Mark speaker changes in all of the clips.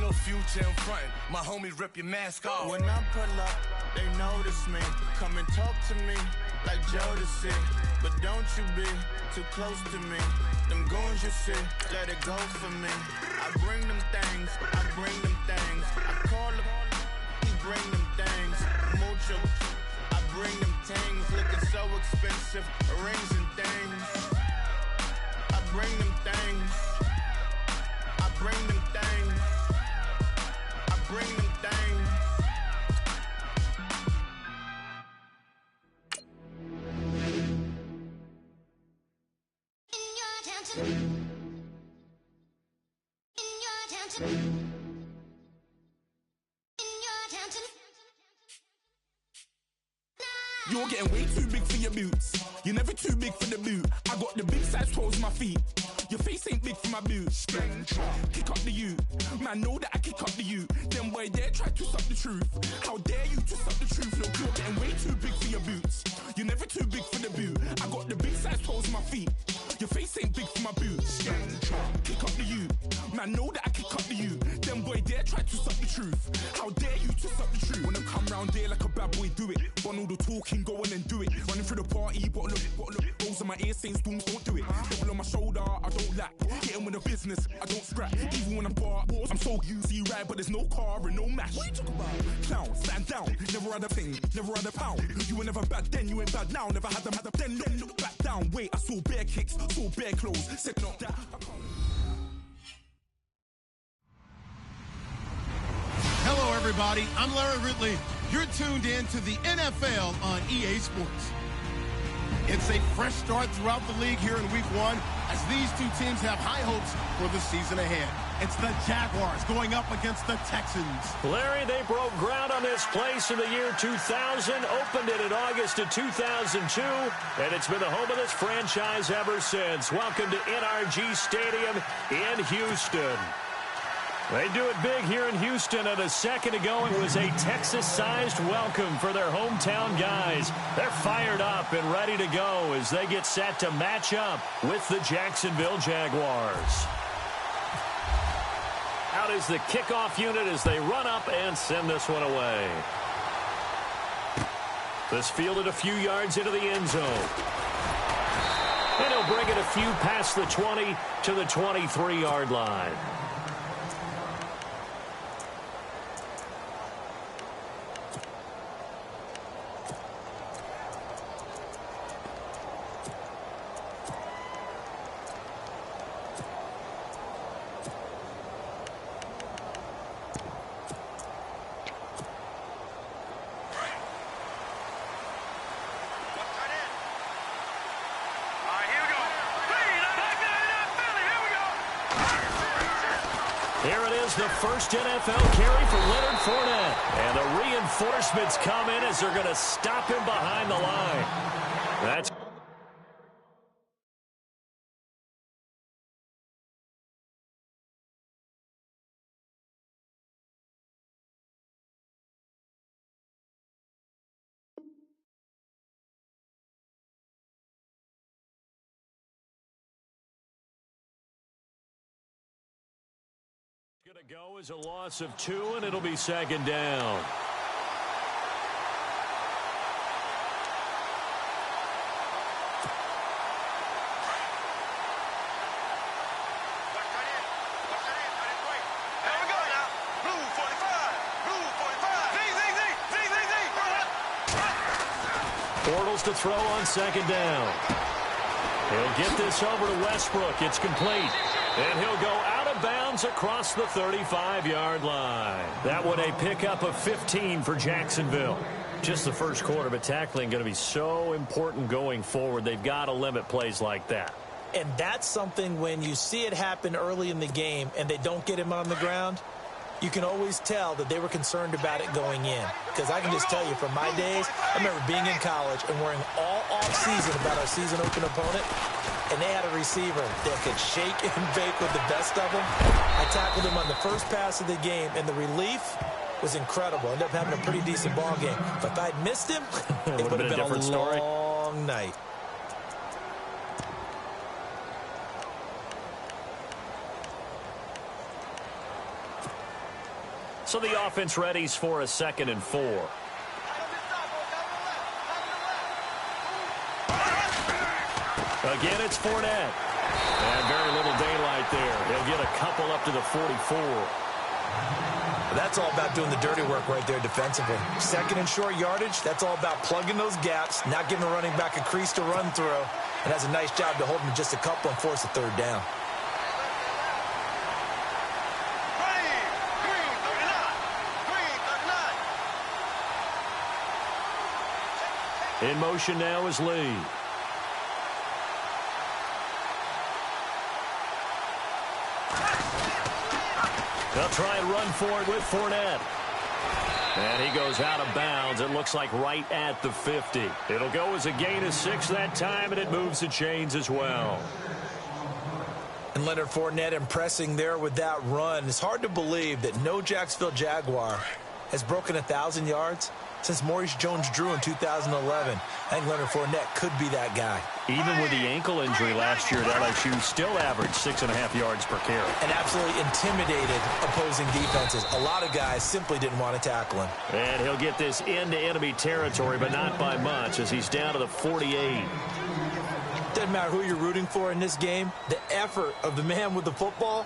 Speaker 1: Real future in front. My homies rip your mask off.
Speaker 2: When I pull up, they notice me. Come and talk to me like Jodeci. But don't you be too close to me. Them goons you see, let it go for me. I bring them things, I bring them things. I call them, he bring them things. Mucho, I bring them things. Looking so expensive, rings and things. I bring them things. I bring them things. I bring them things.
Speaker 3: You're getting way too big for your boots. You're never too big for the boot. I got the big size toes on my feet. Your face ain't big for my boots. Kick up the you. Man, know that I kick up the you. Them boy dare try to suck the truth. How dare you to suck the truth? Look, you're getting way too big for your boots. You're never too big for the boot. I got the big size toes on my feet. Your face ain't big for my boots. Kick up the you. Man, know that I kick up the you. Them boy dare try to suck the truth. How dare you to suck the truth? Wanna come round there like a bad boy, do it. Want all the talking, go on and do it. Running through the party, bottle of rolls on my ear saying storms, don't do it. Double on my shoulder, I don't lack. Getting with the business, I don't scrap. Even when I'm bar, I'm so easy ride, but there's no car and no mash. What you talk about? Clown, stand down. Never had a thing, never had a pound. You were never bad then, you ain't bad now. Never had them, then look back down. Wait, I saw bare kicks, saw bare clothes. Said not that.
Speaker 4: Hello, everybody. I'm Larry Ridley. You're tuned in to the NFL on EA Sports. It's a fresh start throughout the league here in Week 1 as these two teams have high hopes for the season ahead. It's the Jaguars going up against the Texans.
Speaker 5: Larry, they broke ground on this place in the year 2000, opened it in August of 2002, and it's been the home of this franchise ever since. Welcome to NRG Stadium in Houston. They do it big here in Houston, and a second ago it was a Texas-sized welcome for their hometown guys. They're fired up and ready to go as they get set to match up with the Jacksonville Jaguars. Out is the kickoff unit as they run up and send this one away. This fielded a few yards into the end zone. And he'll bring it a few past the 20 to the 23-yard line. Here it is, the first NFL carry for Leonard Fournette. And the reinforcements come in as they're going to stop him behind the line. That's going to go as a loss of 2, and it'll be second down. Bortles to throw on second down. He'll get this over to Westbrook. It's complete. And he'll go out of bounds across the 35-yard line. That one a pickup of 15 for Jacksonville. Just the first quarter, but tackling going to be so important going forward. They've got to limit plays like that.
Speaker 6: And that's something when you see it happen early in the game and they don't get him on the ground, you can always tell that they were concerned about it going in. Because I can just tell you from my days, I remember being in college and worrying all off-season about our season open opponent, and they had a receiver that could shake and bake with the best of them. I tackled him on the first pass of the game, and the relief was incredible. Ended up having a pretty decent ball game. But if I'd missed him, it would have been a long night.
Speaker 5: So the offense readies for a 2nd and 4. Again, it's Fournette. And very little daylight there. He'll get a couple up to the 44.
Speaker 6: That's all about doing the dirty work right there defensively. 2nd and short yardage, that's all about plugging those gaps, not giving a running back a crease to run through, and has a nice job to hold him just a couple and force a 3rd down.
Speaker 5: In motion now is Lee. They'll try and run for it with Fournette. And he goes out of bounds. It looks like right at the 50. It'll go as a gain of 6 that time, and it moves the chains as well.
Speaker 6: And Leonard Fournette impressing there with that run. It's hard to believe that no Jacksonville Jaguar has broken 1,000 yards since Maurice Jones-Drew in 2011. I think Leonard Fournette could be that guy.
Speaker 5: Even with the ankle injury last year at LSU, still averaged 6.5 yards per carry.
Speaker 6: And absolutely intimidated opposing defenses. A lot of guys simply didn't want to tackle him.
Speaker 5: And he'll get this into enemy territory, but not by much, as he's down to the 48.
Speaker 6: Doesn't matter who you're rooting for in this game. The effort of the man with the football,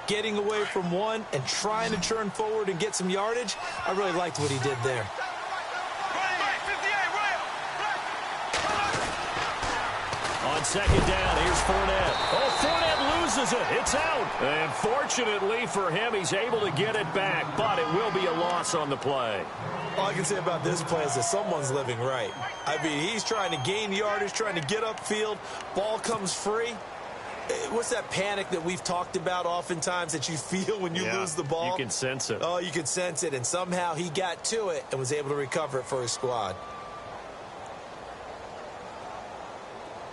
Speaker 6: getting away from one and trying to turn forward and get some yardage, I really liked what he did there.
Speaker 5: On 2nd down, here's Fournette. Oh, Fournette loses it. It's out. And fortunately for him, he's able to get it back, but it will be a loss on the play.
Speaker 6: All I can say about this play is that someone's living right. I mean, he's trying to gain yardage, trying to get upfield. Ball comes free. What's that panic that we've talked about oftentimes that you feel when you lose the ball?
Speaker 5: You can sense it.
Speaker 6: Oh, you can sense it. And somehow he got to it and was able to recover it for his squad.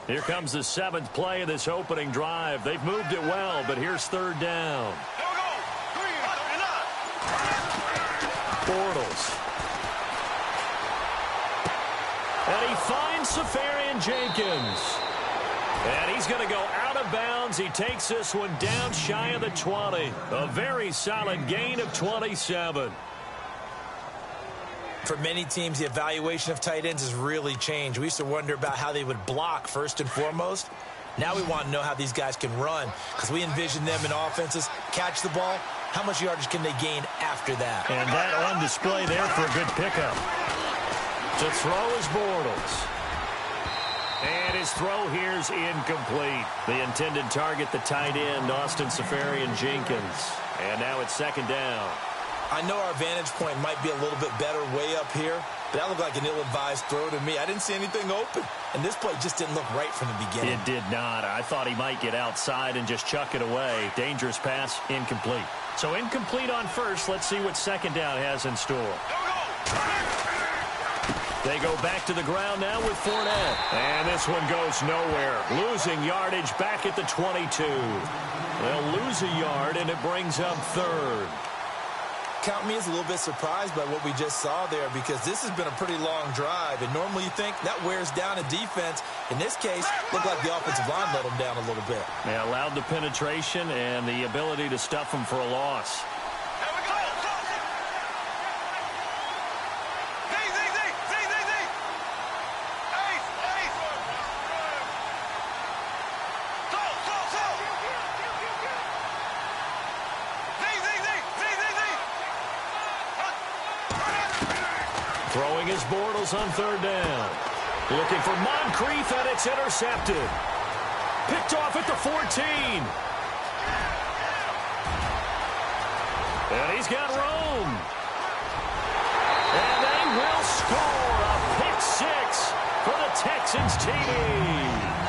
Speaker 5: Here comes the 7th play of this opening drive. They've moved it well, but here's 3rd down. Bortles. And he finds Safarian Jenkins. And he's going to go out of bounds. He takes this one down shy of the 20. A very solid gain of 27.
Speaker 6: For many teams, the evaluation of tight ends has really changed. We used to wonder about how they would block first and foremost. Now we want to know how these guys can run, because we envision them in offenses catch the ball. How much yardage can they gain after that?
Speaker 5: And that on display there for a good pickup. To throw is Bortles. And his throw here's incomplete. The intended target, the tight end, Austin Safarian Jenkins. And now it's 2nd down.
Speaker 6: I know our vantage point might be a little bit better way up here, but that looked like an ill-advised throw to me. I didn't see anything open, and this play just didn't look right from the beginning.
Speaker 5: It did not. I thought he might get outside and just chuck it away. Dangerous pass, incomplete. So incomplete on first. Let's see what 2nd down has in store. They go back to the ground now with Fournette. And this one goes nowhere. Losing yardage back at the 22. They'll lose a yard, and it brings up 3rd.
Speaker 6: Count me as a little bit surprised by what we just saw there, because this has been a pretty long drive, and normally you think that wears down a defense. In this case, looked like the offensive line let them down a little bit.
Speaker 5: They allowed the penetration and the ability to stuff them for a loss. Throwing his Bortles on 3rd down. Looking for Moncrief, and it's intercepted. Picked off at the 14. And he's got room. And they will score a pick 6 for the Texans TD.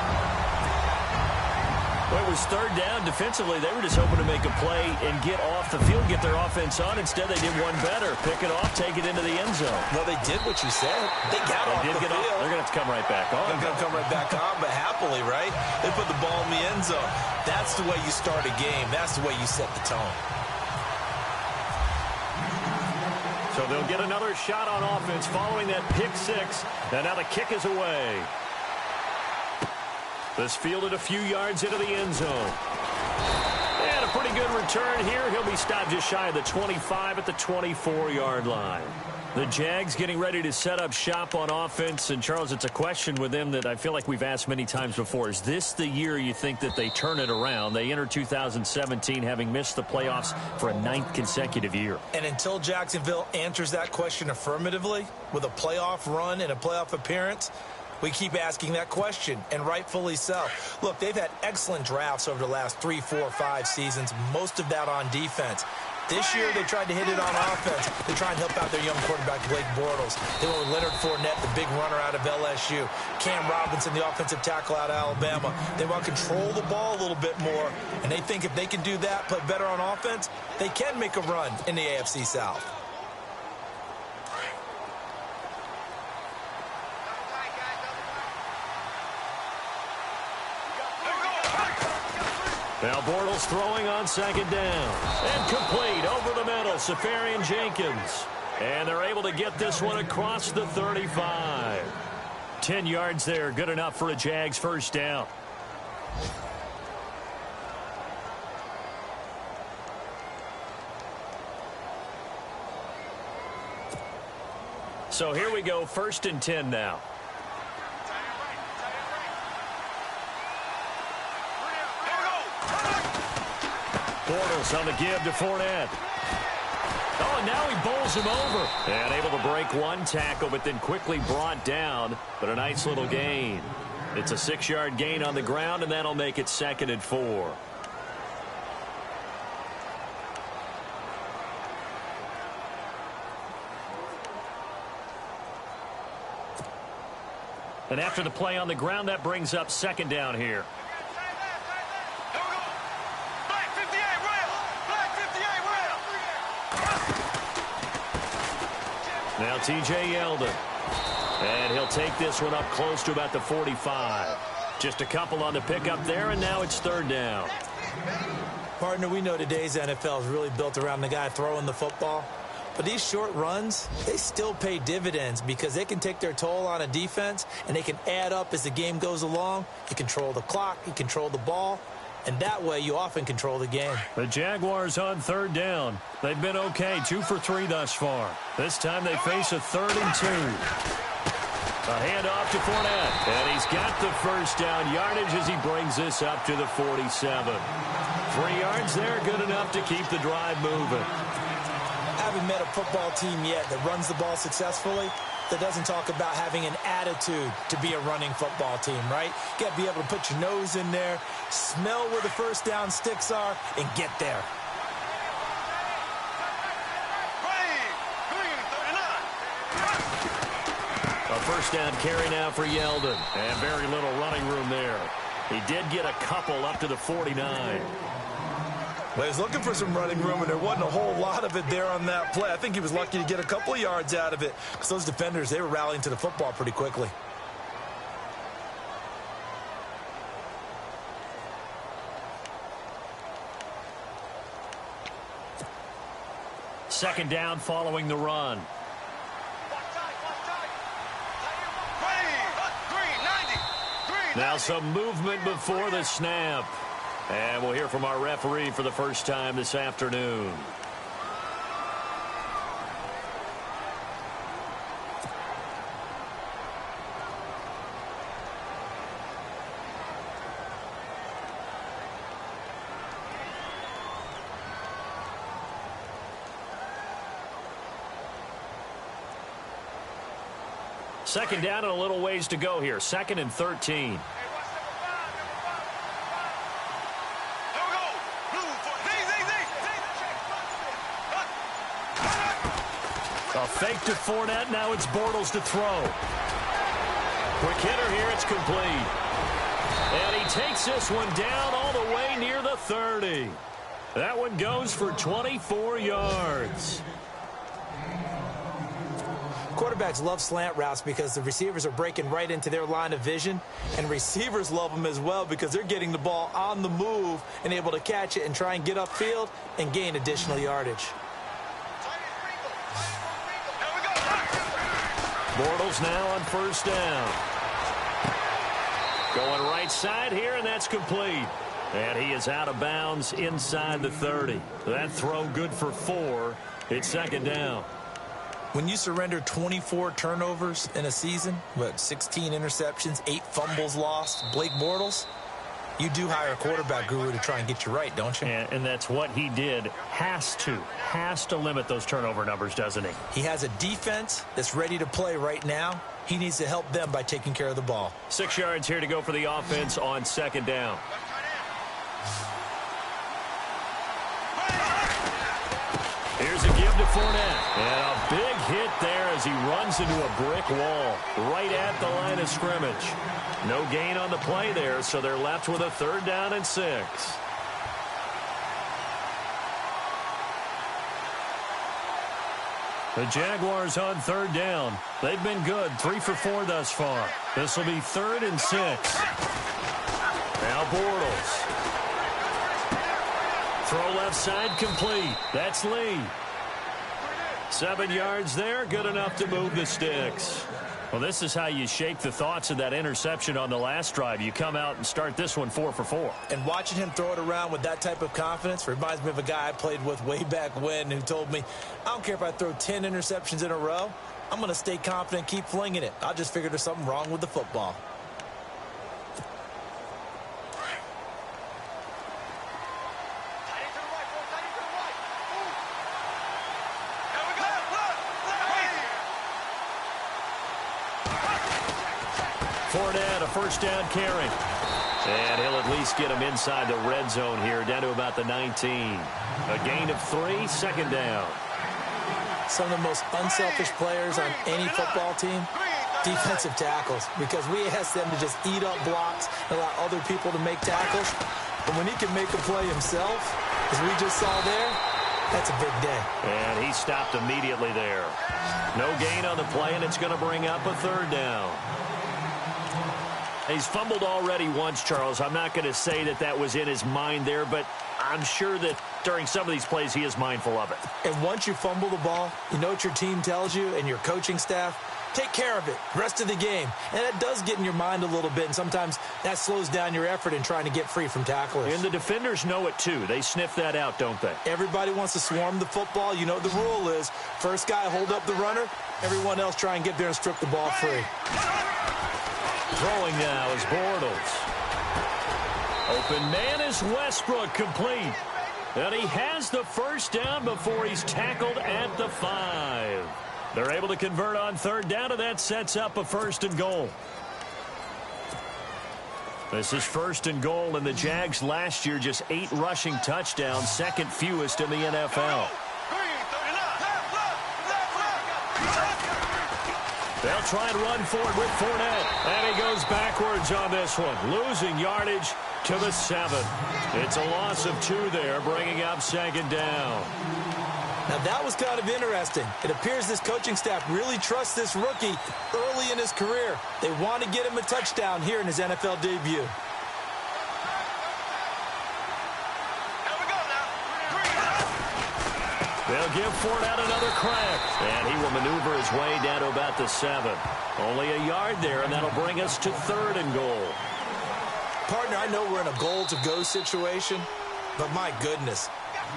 Speaker 5: Well, it was 3rd down. Defensively, they were just hoping to make a play and get off the field, get their offense on. Instead, they did one better. Pick it off, take it into the end zone.
Speaker 6: Well, they did what you said. They got off the field.
Speaker 5: They're going to have to come right back on.
Speaker 6: They're going to come right back on, but happily, right? They put the ball in the end zone. That's the way you start a game. That's the way you set the tone.
Speaker 5: So they'll get another shot on offense following that pick 6. And now the kick is away. This fielded a few yards into the end zone. And a pretty pretty good return here. He'll be stopped just shy of the 25 at the 24-yard line. The Jags getting ready to set up shop on offense. And, Charles, it's a question with them that I feel like we've asked many times before. Is this the year you think that they turn it around? They enter 2017 having missed the playoffs for a 9th consecutive year.
Speaker 6: And until Jacksonville answers that question affirmatively with a playoff run and a playoff appearance, we keep asking that question, and rightfully so. Look, they've had excellent drafts over the last 3, 4, 5 seasons, most of that on defense. This year, they tried to hit it on offense. They try and help out their young quarterback, Blake Bortles. They went with Leonard Fournette, the big runner out of LSU. Cam Robinson, the offensive tackle out of Alabama. They want to control the ball a little bit more, and they think if they can do that, play better on offense, they can make a run in the AFC South.
Speaker 5: Now Bortles throwing on second down. And complete over the middle, Safarian Jenkins. And they're able to get this one across the 35. 10 yards there, good enough for a Jags first down. So here we go, 1st and 10 now. Bortles on the give to Fournette. Oh, and now he bowls him over. And able to break one tackle, but then quickly brought down. But a nice little gain. It's a 6-yard gain on the ground, and that'll make it 2nd and 4. And after the play on the ground, that brings up 2nd down here. Now T.J. Yeldon. And he'll take this one up close to about the 45. Just a couple on the pickup there, and now it's 3rd down.
Speaker 6: Partner, we know today's NFL is really built around the guy throwing the football. But these short runs, they still pay dividends because they can take their toll on a defense, and they can add up as the game goes along. You control the clock, you control the ball, and that way you often control the game.
Speaker 5: The Jaguars on 3rd down. They've been okay, 2 for 3 thus far. This time they face a 3rd and 2. A handoff to Fournette. And he's got the first down yardage as he brings this up to the 47. 3 yards there, good enough to keep the drive moving.
Speaker 6: I haven't met a football team yet that runs the ball successfully that doesn't talk about having an attitude to be a running football team, right? You got to be able to put your nose in there, smell where the first down sticks are, and get there.
Speaker 5: A first down carry now for Yeldon. And very little running room there. He did get a couple up to the 49.
Speaker 6: Well, he was looking for some running room, and there wasn't a whole lot of it there on that play. I think he was lucky to get a couple of yards out of it because those defenders, they were rallying to the football pretty quickly.
Speaker 5: Second down following the run. Now some movement before the snap. And we'll hear from our referee for the first time this afternoon. Second down and a little ways to go here. 2nd and 13. A fake to Fournette. Now it's Bortles to throw. Quick hitter here. It's complete. And he takes this one down all the way near the 30. That one goes for 24 yards.
Speaker 6: Quarterbacks love slant routes because the receivers are breaking right into their line of vision, and receivers love them as well because they're getting the ball on the move and able to catch it and try and get upfield and gain additional yardage.
Speaker 5: Bortles now on first down. Going right side here, and that's complete. And he is out of bounds inside the 30. That throw good for 4. It's second down.
Speaker 6: When you surrender 24 turnovers in a season, 16 interceptions, 8 fumbles lost, Blake Bortles, you do hire a quarterback guru to try and get you right, don't you?
Speaker 5: And that's what he did. Has to limit those turnover numbers, doesn't he?
Speaker 6: He has a defense that's ready to play right now. He needs to help them by taking care of the ball.
Speaker 5: 6 yards here to go for the offense on second down. Here's a give to Fournette. And a big hit there as he runs into a brick wall right at the line of scrimmage. No gain on the play there, so they're left with a 3rd down and 6. The Jaguars on 3rd down. They've been good, 3 for 4 thus far. This will be 3rd and 6. Now Bortles. Throw left side complete. That's Lee. 7 yards there, good enough to move the sticks. Well, this is how you shake the thoughts of that interception on the last drive. You come out and start this one 4 for 4.
Speaker 6: And watching him throw it around with that type of confidence reminds me of a guy I played with way back when who told me, I don't care if I throw 10 interceptions in a row. I'm going to stay confident, keep flinging it. I just figured there's something wrong with the football.
Speaker 5: Fournette, a first down carry. And he'll at least get him inside the red zone here, down to about the 19. A gain of 3, second down.
Speaker 6: Some of the most unselfish players on any football team, defensive tackles, because we ask them to just eat up blocks and allow other people to make tackles. But when he can make a play himself, as we just saw there, that's a big day.
Speaker 5: And he stopped immediately there. No gain on the play, and it's going to bring up a 3rd down. He's fumbled already once, Charles. I'm not going to say that that was in his mind there, but I'm sure that during some of these plays he is mindful of it.
Speaker 6: And once you fumble the ball, you know what your team tells you and your coaching staff? Take care of it, rest of the game. And that does get in your mind a little bit, and sometimes that slows down your effort in trying to get free from tacklers.
Speaker 5: And the defenders know it too. They sniff that out, don't they?
Speaker 6: Everybody wants to swarm the football. You know what the rule is. First guy hold up the runner, everyone else try and get there and strip the ball free.
Speaker 5: Throwing now is Bortles. Open man is Westbrook, complete. And he has the first down before he's tackled at the 5. They're able to convert on 3rd down, and that sets up a 1st and goal. This is 1st and goal, and the Jags last year just 8 rushing touchdowns, second fewest in the NFL. They'll try and run forward with Fournette. And he goes backwards on this one, losing yardage to the 7. It's a loss of 2 there, bringing up 2nd down.
Speaker 6: Now, that was kind of interesting. It appears this coaching staff really trusts this rookie early in his career. They want to get him a touchdown here in his NFL debut.
Speaker 5: They'll give Fournette another crack. And he will maneuver his way down to about the 7. Only a yard there, and that'll bring us to 3rd and goal.
Speaker 6: Partner, I know we're in a goal-to-go situation, but my goodness,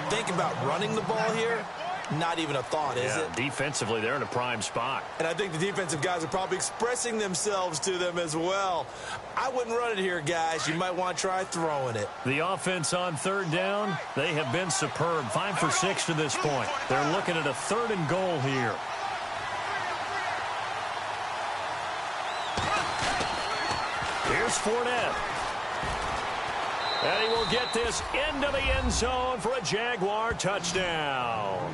Speaker 6: think about running the ball here. Not even a thought, is it?
Speaker 5: Defensively, they're in a prime spot.
Speaker 6: And I think the defensive guys are probably expressing themselves to them as well. I wouldn't run it here, guys. You might want to try throwing it.
Speaker 5: The offense on 3rd down, they have been superb. 5 for 6 to this point. They're looking at a 3rd and goal here. Here's Fournette. And he will get this into the end zone for a Jaguar touchdown.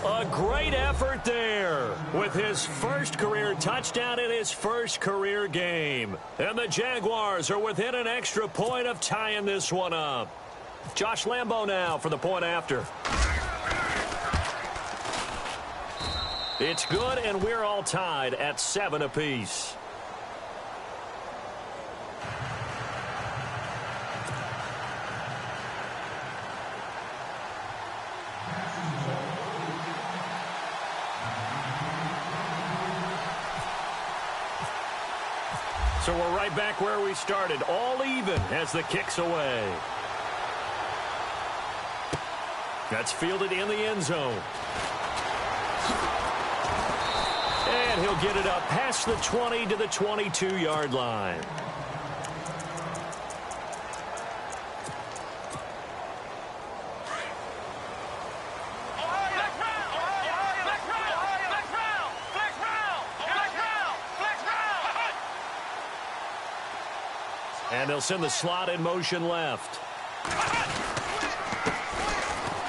Speaker 5: A great effort there with his first career touchdown in his first career game. And the Jaguars are within an extra point of tying this one up. Josh Lambo now for the point after. It's good, and we're all tied at 7 apiece. So So we're right back where we started, all even as the kick's away. That's fielded in the end zone. And he'll get it up past the 20 to the 22-yard line. And they'll send the slot in motion left.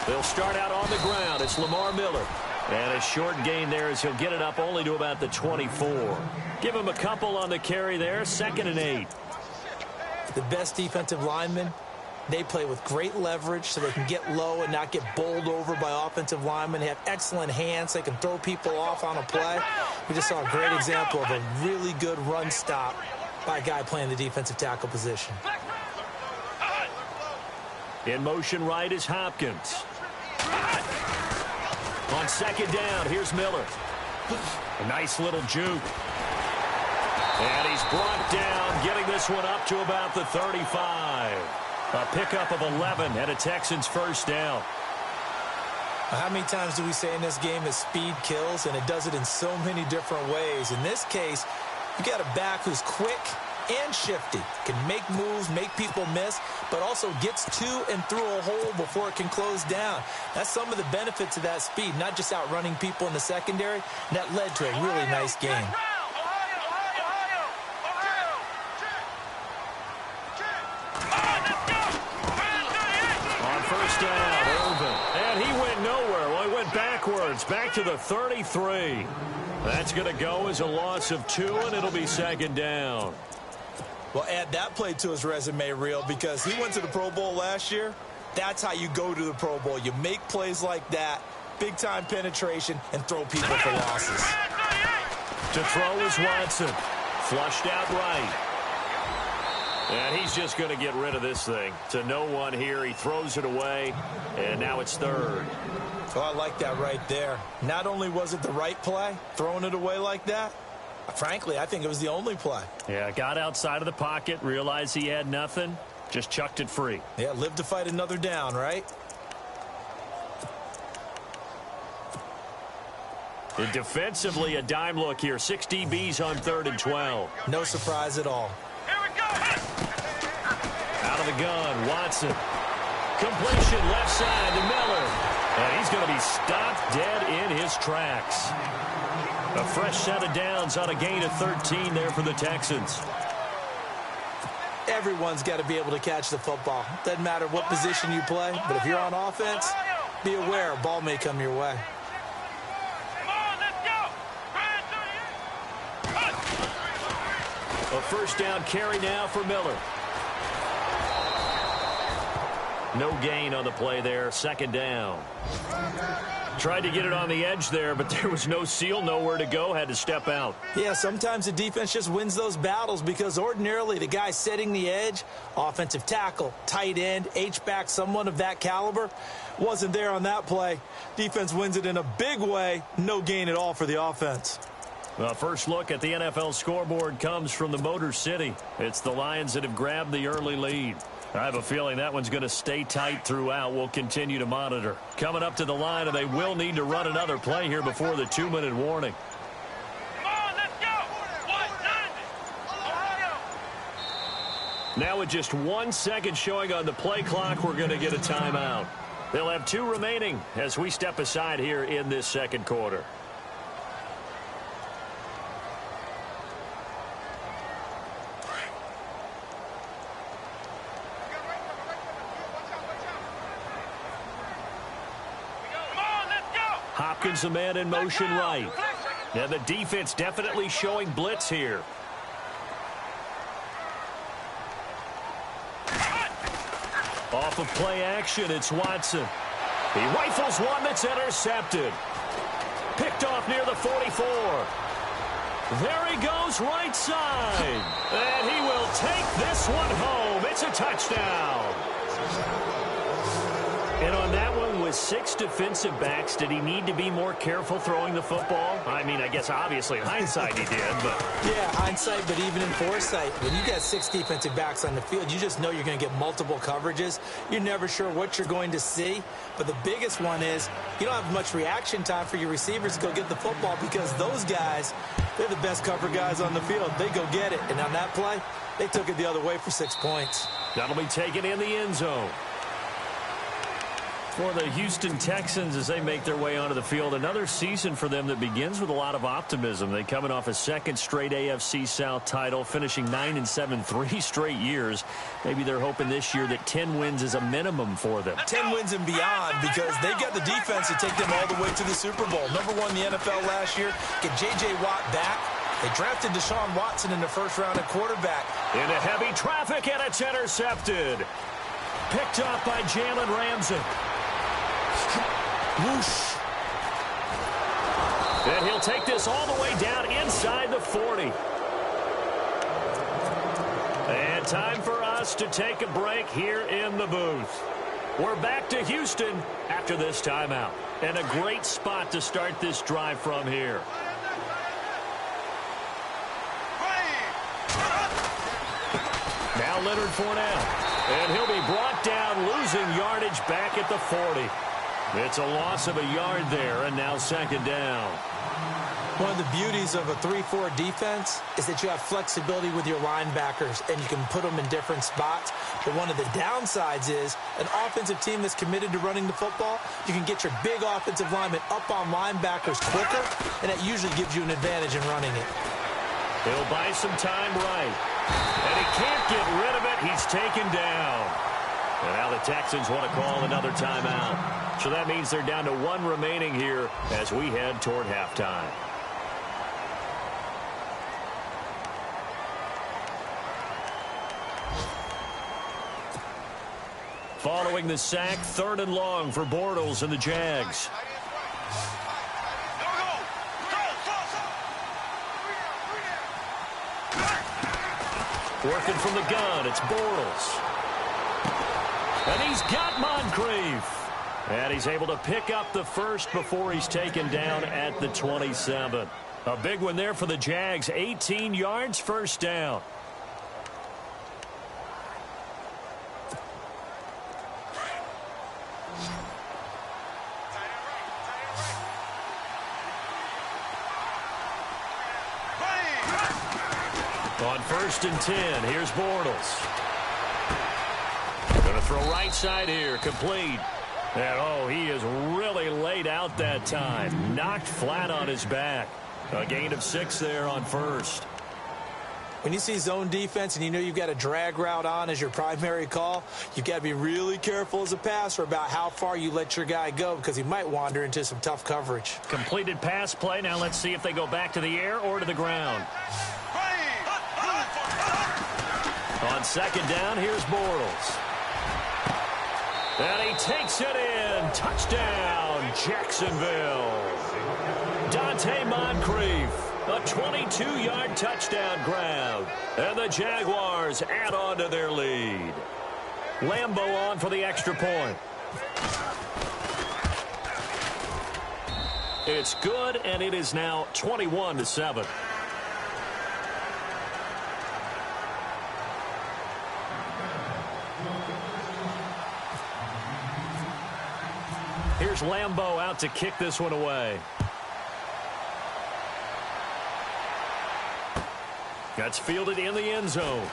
Speaker 5: They'll start out on the ground. It's Lamar Miller. And a short gain there as he'll get it up only to about the 24. Give him a couple on the carry there. 2nd and 8.
Speaker 6: The best defensive linemen, they play with great leverage so they can get low and not get bowled over by offensive linemen. They have excellent hands. They can throw people off on a play. We just saw a great example of a really good run stop by a guy playing the defensive tackle position.
Speaker 5: In motion right is Hopkins. On 2nd down, here's Miller. A nice little juke. And he's brought down, getting this one up to about the 35. A pickup of 11 and a Texans first down.
Speaker 6: How many times do we say in this game that speed kills, and it does it in so many different ways? In this case, you got a back who's quick and shifty, can make moves, make people miss, but also gets to and through a hole before it can close down. That's some of the benefits of that speed, not just outrunning people in the secondary. And that led to a really nice game.
Speaker 5: On 1st down, Irvin. And he went nowhere. Well, he went backwards, back to the 33. That's going to go as a loss of 2, and it'll be 2nd down.
Speaker 6: Well, add that play to his resume reel because he went to the Pro Bowl last year. That's how you go to the Pro Bowl. You make plays like that, big-time penetration, and throw people for losses.
Speaker 5: To throw is Watson. Flushed out right. And he's just going to get rid of this thing. To no one here. He throws it away, and now it's 3rd.
Speaker 6: Oh, I like that right there. Not only was it the right play, throwing it away like that, frankly, I think it was the only play.
Speaker 5: Yeah, got outside of the pocket, realized he had nothing, just chucked it free.
Speaker 6: Yeah, live to fight another down, right?
Speaker 5: And defensively, a dime look here. 6 DBs on 3rd and 12.
Speaker 6: No surprise at all.
Speaker 1: Here we go.
Speaker 5: Out of the gun, Watson. Completion left side to Miller. And he's going to be stopped dead in his tracks. A fresh set of downs on a gain of 13 there for the Texans.
Speaker 6: Everyone's got to be able to catch the football. Doesn't matter what position you play, but if you're on offense, be aware a ball may come your way.
Speaker 5: A 1st down carry now for Miller. No gain on the play there. 2nd down. Tried to get it on the edge there, but there was no seal, nowhere to go, had to step out.
Speaker 6: Yeah, sometimes the defense just wins those battles because ordinarily the guy setting the edge, offensive tackle, tight end, H-back, someone of that caliber, wasn't there on that play. Defense wins it in a big way. No gain at all for the offense.
Speaker 5: Well, first look at the NFL scoreboard comes from the Motor City. It's the Lions that have grabbed the early lead. I have a feeling that one's going to stay tight throughout. We'll continue to monitor. Coming up to the line, and they will need to run another play here before the 2-minute warning.
Speaker 1: Come on, let's go. 190. Ohio.
Speaker 5: Now with just 1 second showing on the play clock, we're going to get a timeout. They'll have 2 remaining as we step aside here in this 2nd quarter. Hopkins, a man in motion right. Now the defense definitely showing blitz here. Off of play action, it's Watson. He rifles one that's intercepted. Picked off near the 44. There he goes right side. And he will take this one home. It's a touchdown. And on that one, with 6 defensive backs, did he need to be more careful throwing the football? I mean, I guess obviously in hindsight he did, but...
Speaker 6: Yeah, hindsight, but even in foresight, when you got 6 defensive backs on the field, you just know you're going to get multiple coverages. You're never sure what you're going to see. But the biggest one is you don't have much reaction time for your receivers to go get the football because those guys, they're the best cover guys on the field. They go get it. And on that play, they took it the other way for 6 points.
Speaker 5: That'll be taken in the end zone. For the Houston Texans as they make their way onto the field, another season for them that begins with a lot of optimism. They coming off a 2nd straight AFC South title, finishing 9-7 3 straight years. Maybe they're hoping this year that 10 wins is a minimum for them.
Speaker 6: 10 wins and beyond because they've got the defense to take them all the way to the Super Bowl. Number 1 in the NFL last year. Get J.J. Watt back. They drafted Deshaun Watson in the 1st round at quarterback.
Speaker 5: Into heavy traffic, and it's intercepted. Picked off by Jalen Ramsey. Whoosh. And he'll take this all the way down inside the 40. And time for us to take a break here in the booth. We're back to Houston after this timeout. And a great spot to start this drive from here. Now Leonard Fournette. And he'll be brought down, losing yardage back at the 40. It's a loss of a yard there, and now 2nd down.
Speaker 6: One of the beauties of a 3-4 defense is that you have flexibility with your linebackers, and you can put them in different spots. But one of the downsides is an offensive team that's committed to running the football, you can get your big offensive linemen up on linebackers quicker, and that usually gives you an advantage in running it.
Speaker 5: He'll buy some time right. And he can't get rid of it. He's taken down. And now the Texans want to call another timeout. So that means they're down to 1 remaining here as we head toward halftime. Following the sack, 3rd and long for Bortles and the Jags. Working from the gun, it's Bortles. And he's got Moncrief. And he's able to pick up the 1st before he's taken down at the 27. A big one there for the Jags. 18 yards, 1st down. On 1st and 10, here's Bortles. Going to throw right side here, complete. And, oh, he is really laid out that time. Knocked flat on his back. A gain of 6 there on 1st.
Speaker 6: When you see zone defense and you know you've got a drag route on as your primary call, you've got to be really careful as a passer about how far you let your guy go because he might wander into some tough coverage.
Speaker 5: Completed pass play. Now let's see if they go back to the air or to the ground. On 2nd down, here's Bortles. And he takes it in. Touchdown, Jacksonville. Dante Moncrief. A 22-yard touchdown grab. And the Jaguars add on to their lead. Lambeau on for the extra point. It's good, and it is now 21-7. Here's Lambeau out to kick this one away. That's fielded in the end zone.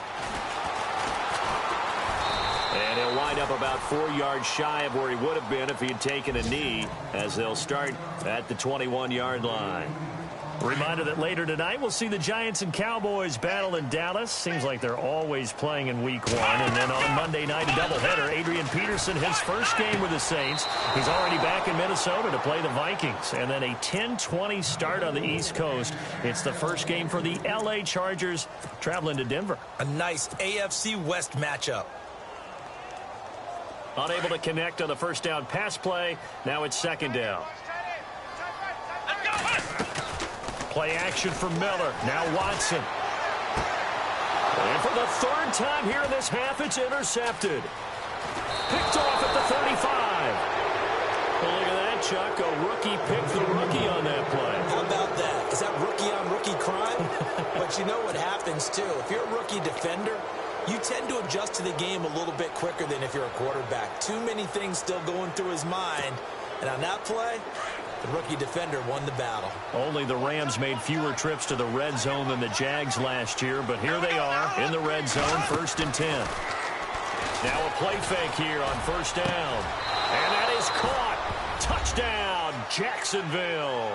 Speaker 5: And he'll wind up about 4 yards shy of where he would have been if he had taken a knee, as they'll start at the 21-yard line. Reminder that later tonight we'll see the Giants and Cowboys battle in Dallas. Seems like they're always playing in week 1. And then on Monday night, a doubleheader. Adrian Peterson, his first game with the Saints. He's already back in Minnesota to play the Vikings. And then a 10-20 start on the East Coast. It's the first game for the L.A. Chargers traveling to Denver.
Speaker 6: A nice AFC West matchup.
Speaker 5: Unable to connect on the first down pass play. Now it's 2nd down. Play action for Miller. Now Watson. And for the 3rd time here in this half, it's intercepted. Picked off at the 35. Chuck, a rookie picked the rookie on that play.
Speaker 6: How about that? Is that rookie-on-rookie crime? But you know what happens, too. If you're a rookie defender, you tend to adjust to the game a little bit quicker than if you're a quarterback. Too many things still going through his mind. And on that play, the rookie defender won the battle.
Speaker 5: Only the Rams made fewer trips to the red zone than the Jags last year, but here they are in the red zone, 1st and 10. Now a play fake here on 1st down. And that is caught. Touchdown, Jacksonville.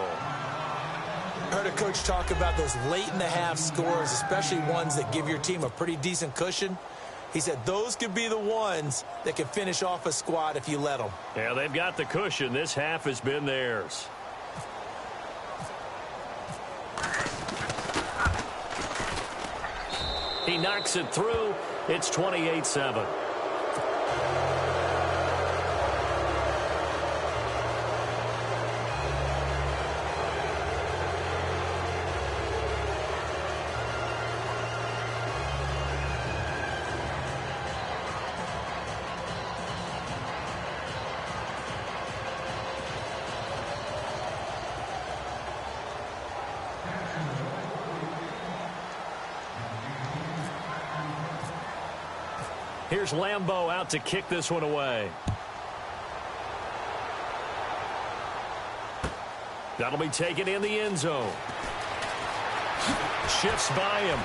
Speaker 6: I heard a coach talk about those late-in-the-half scores, especially ones that give your team a pretty decent cushion. He said those could be the ones that can finish off a squad if you let them.
Speaker 5: Yeah, they've got the cushion. This half has been theirs. He knocks it through. It's 28-7. Here's Lambeau out to kick this one away. That'll be taken in the end zone. Shifts by him.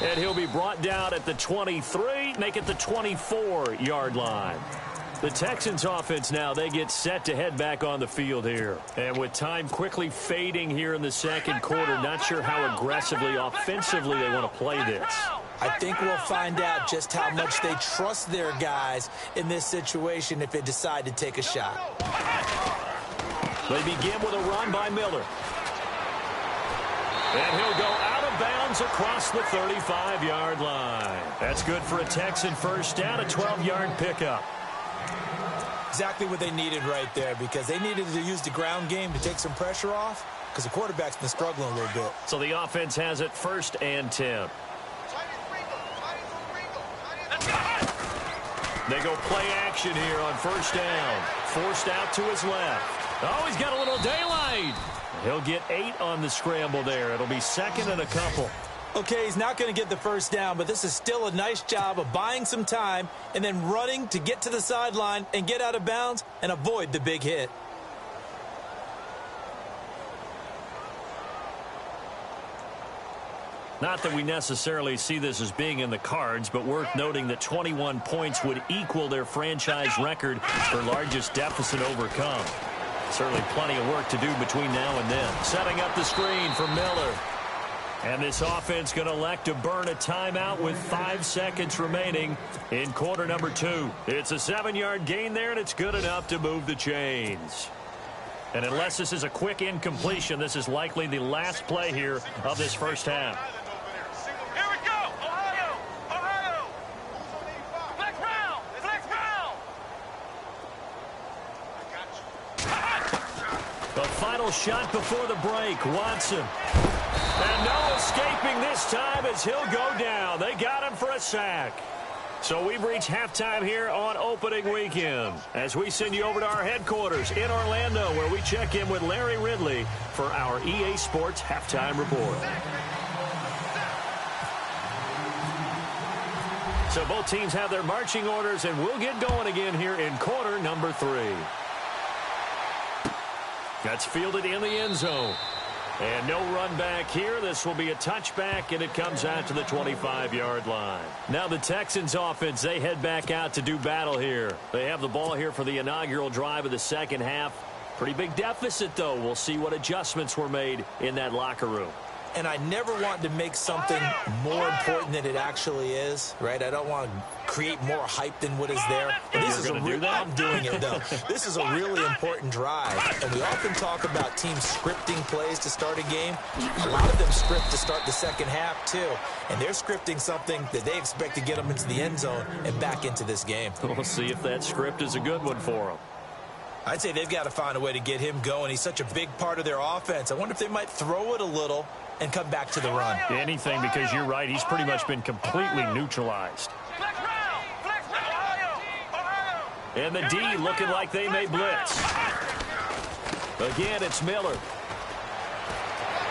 Speaker 5: And he'll be brought down at the 23, make it the 24-yard line. The Texans offense now, they get set to head back on the field here. And with time quickly fading here in the second quarter, not sure how aggressively, offensively they want to play this.
Speaker 6: I think we'll find out just how much they trust their guys in this situation if they decide to take a shot.
Speaker 5: They begin with a run by Miller. And he'll go out of bounds across the 35-yard line. That's good for a Texan first down, a 12-yard pickup.
Speaker 6: Exactly what they needed right there, because they needed to use the ground game to take some pressure off, because the quarterback's been struggling a little bit.
Speaker 5: So the offense has it 1st and 10. They go play action here on 1st down. Forced out to his left. Oh, he's got a little daylight. He'll get 8 on the scramble there. It'll be 2nd and a couple.
Speaker 6: Okay, he's not going to get the first down, but this is still a nice job of buying some time and then running to get to the sideline and get out of bounds and avoid the big hit.
Speaker 5: Not that we necessarily see this as being in the cards, but worth noting that 21 points would equal their franchise record for largest deficit overcome. Certainly plenty of work to do between now and then. Setting up the screen for Miller. And this offense going to elect to burn a timeout with 5 seconds remaining in quarter number 2. It's a 7-yard gain there, and it's good enough to move the chains. And unless this is a quick incompletion, this is likely the last play here of this first half.
Speaker 1: Here we go! Ohio! Ohio! Flex round! Flex round!
Speaker 5: The final shot before the break, Watson. And no escaping this time as he'll go down. They got him for a sack. So we've reached halftime here on opening weekend as we send you over to our headquarters in Orlando, where we check in with Larry Ridley for our EA Sports Halftime Report. So both teams have their marching orders, and we'll get going again here in quarter number 3. That's fielded in the end zone. And no run back here. This will be a touchback, and it comes out to the 25-yard line. Now the Texans offense, they head back out to do battle here. They have the ball here for the inaugural drive of the second half. Pretty big deficit, though. We'll see what adjustments were made in that locker room.
Speaker 6: And I never want to make something more important than it actually is, right? I don't want to create more hype than what is there. But this is a real, I'm doing it, though. This is a really important drive. And we often talk about teams scripting plays to start a game. A lot of them script to start the second half, too. And they're scripting something that they expect to get them into the end zone and back into this game.
Speaker 5: We'll see if that script is a good one for them.
Speaker 6: I'd say they've got to find a way to get him going. He's such a big part of their offense. I wonder if they might throw it a little and come back to the run.
Speaker 5: Anything, because you're right. He's pretty much been completely neutralized.
Speaker 1: Flex round! Flex round! Ohio! Ohio!
Speaker 5: And the D looking like they may blitz. Again, it's Miller.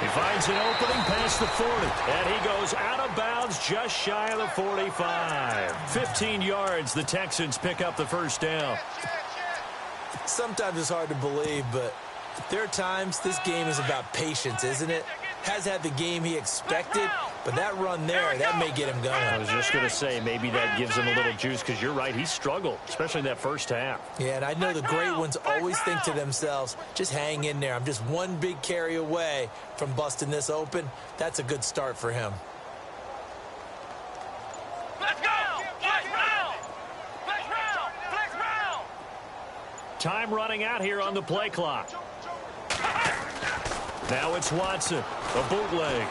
Speaker 5: He finds an opening past the 40. And he goes out of bounds just shy of the 45. 15 yards, the Texans pick up the first down.
Speaker 6: Sometimes it's hard to believe, but there are times this game is about patience, isn't it? Has had the game he expected, but that run there, that may get him going.
Speaker 5: I was just going to say, maybe that gives him a little juice, because you're right, he struggled, especially in that first half.
Speaker 6: Yeah, and I know the great ones always think to themselves, just hang in there. I'm just one big carry away from busting this open. That's a good start for him.
Speaker 1: Let's go! Flex round! Flex round! Flex round!
Speaker 5: Time running out here on the play clock. Now it's Watson, a bootleg.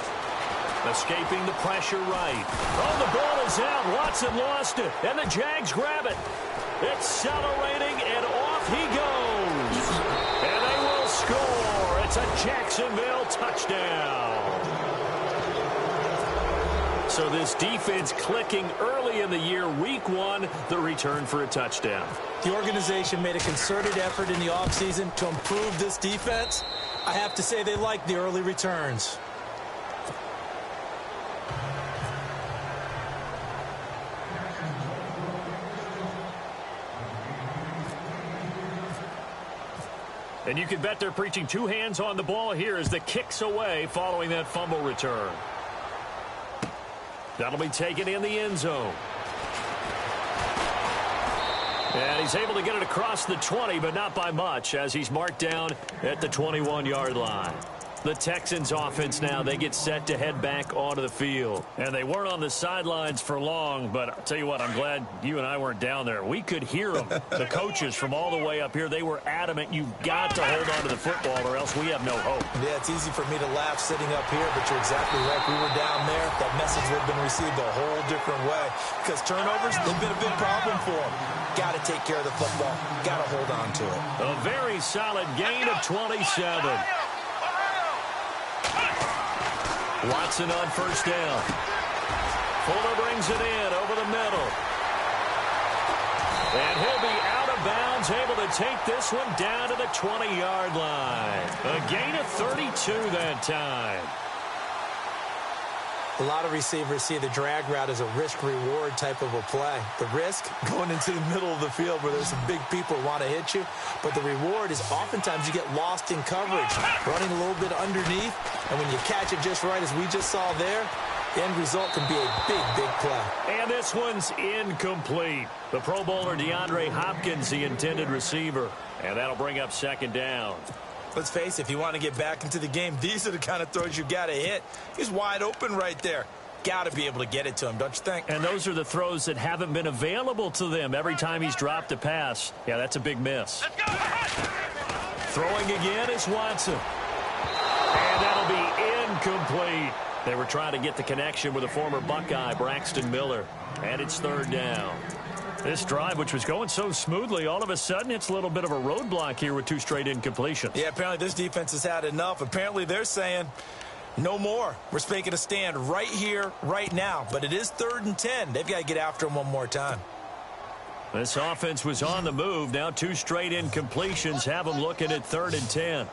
Speaker 5: Escaping the pressure right. Oh, the ball is out. Watson lost it, and the Jags grab it. Accelerating, and off he goes. And they will score. It's a Jacksonville touchdown. So this defense clicking early in the year. Week 1, the return for a touchdown.
Speaker 6: The organization made a concerted effort in the offseason to improve this defense. I have to say they like the early returns.
Speaker 5: And you can bet they're preaching 2 hands on the ball here as the kick's away following that fumble return. That'll be taken in the end zone. And he's able to get it across the 20, but not by much, as he's marked down at the 21-yard line. The Texans offense now, they get set to head back onto the field. And they weren't on the sidelines for long, but I'll tell you what, I'm glad you and I weren't down there. We could hear them. The coaches from all the way up here, they were adamant, you've got to hold on to the football or else we have no hope.
Speaker 6: Yeah, it's easy for me to laugh sitting up here, but you're exactly right. We were down there. That message would have been received a whole different way because turnovers, they've been a big problem for them. Got to take care of the football. Got to hold on to it.
Speaker 5: A very solid gain of 27. Watson on first down. Fuller brings it in over the middle. And he'll be out of bounds, able to take this one down to the 20-yard line. A gain of 32 that time.
Speaker 6: A lot of receivers see the drag route as a risk-reward type of a play. The risk, going into the middle of the field where there's some big people who want to hit you. But the reward is oftentimes you get lost in coverage, running a little bit underneath. And when you catch it just right, as we just saw there, the end result can be a big, big play.
Speaker 5: And this one's incomplete. The Pro Bowler DeAndre Hopkins, the intended receiver. And that'll bring up second down.
Speaker 6: Let's face it, if you want to get back into the game, these are the kind of throws you got to hit. He's wide open right there. Got to be able to get it to him, don't you think?
Speaker 5: And those are the throws that haven't been available to them every time he's dropped a pass. Yeah, that's a big miss. Throwing again is Watson. And that'll be incomplete. They were trying to get the connection with a former Buckeye, Braxton Miller. And it's third down. This drive, which was going so smoothly, all of a sudden it's a little bit of a roadblock here with 2 straight incompletions.
Speaker 6: Yeah, apparently this defense has had enough. Apparently they're saying no more. We're making a stand right here, right now. But it is 3rd and 10. They've got to get after him one more time.
Speaker 5: This offense was on the move. Now 2 straight incompletions have them looking at 3rd and 10.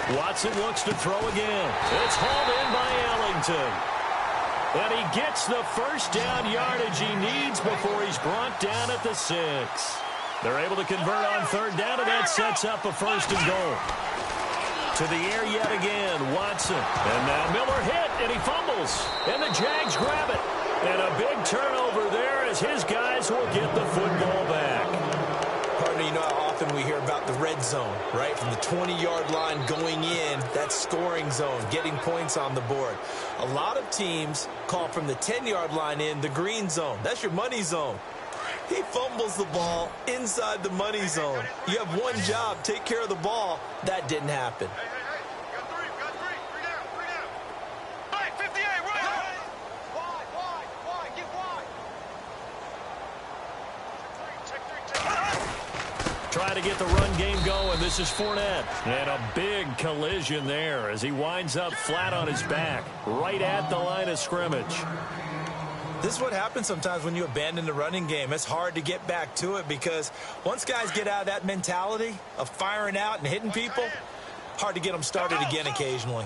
Speaker 5: Watson looks to throw again. It's hauled in by Ellington. And he gets the first down yardage he needs before he's brought down at the 6. They're able to convert on 3rd down, and that sets up a 1st and goal. To the air yet again, Watson. And now Miller hit, and he fumbles. And the Jags grab it. And a big turnover there as his guys will get the football back.
Speaker 6: Partner, you know how often we hear about the red zone, right? From the 20-yard line going in, that scoring zone, getting points on the board. A lot of teams call from the 10-yard line in the green zone. That's your money zone. He fumbles the ball inside the money zone. You have one job, take care of the ball. That didn't happen.
Speaker 5: Trying to get the run game going. This is Fournette. And a big collision there as he winds up flat on his back, right at the line of scrimmage.
Speaker 6: This is what happens sometimes when you abandon the running game. It's hard to get back to it because once guys get out of that mentality of firing out and hitting people, hard to get them started again occasionally.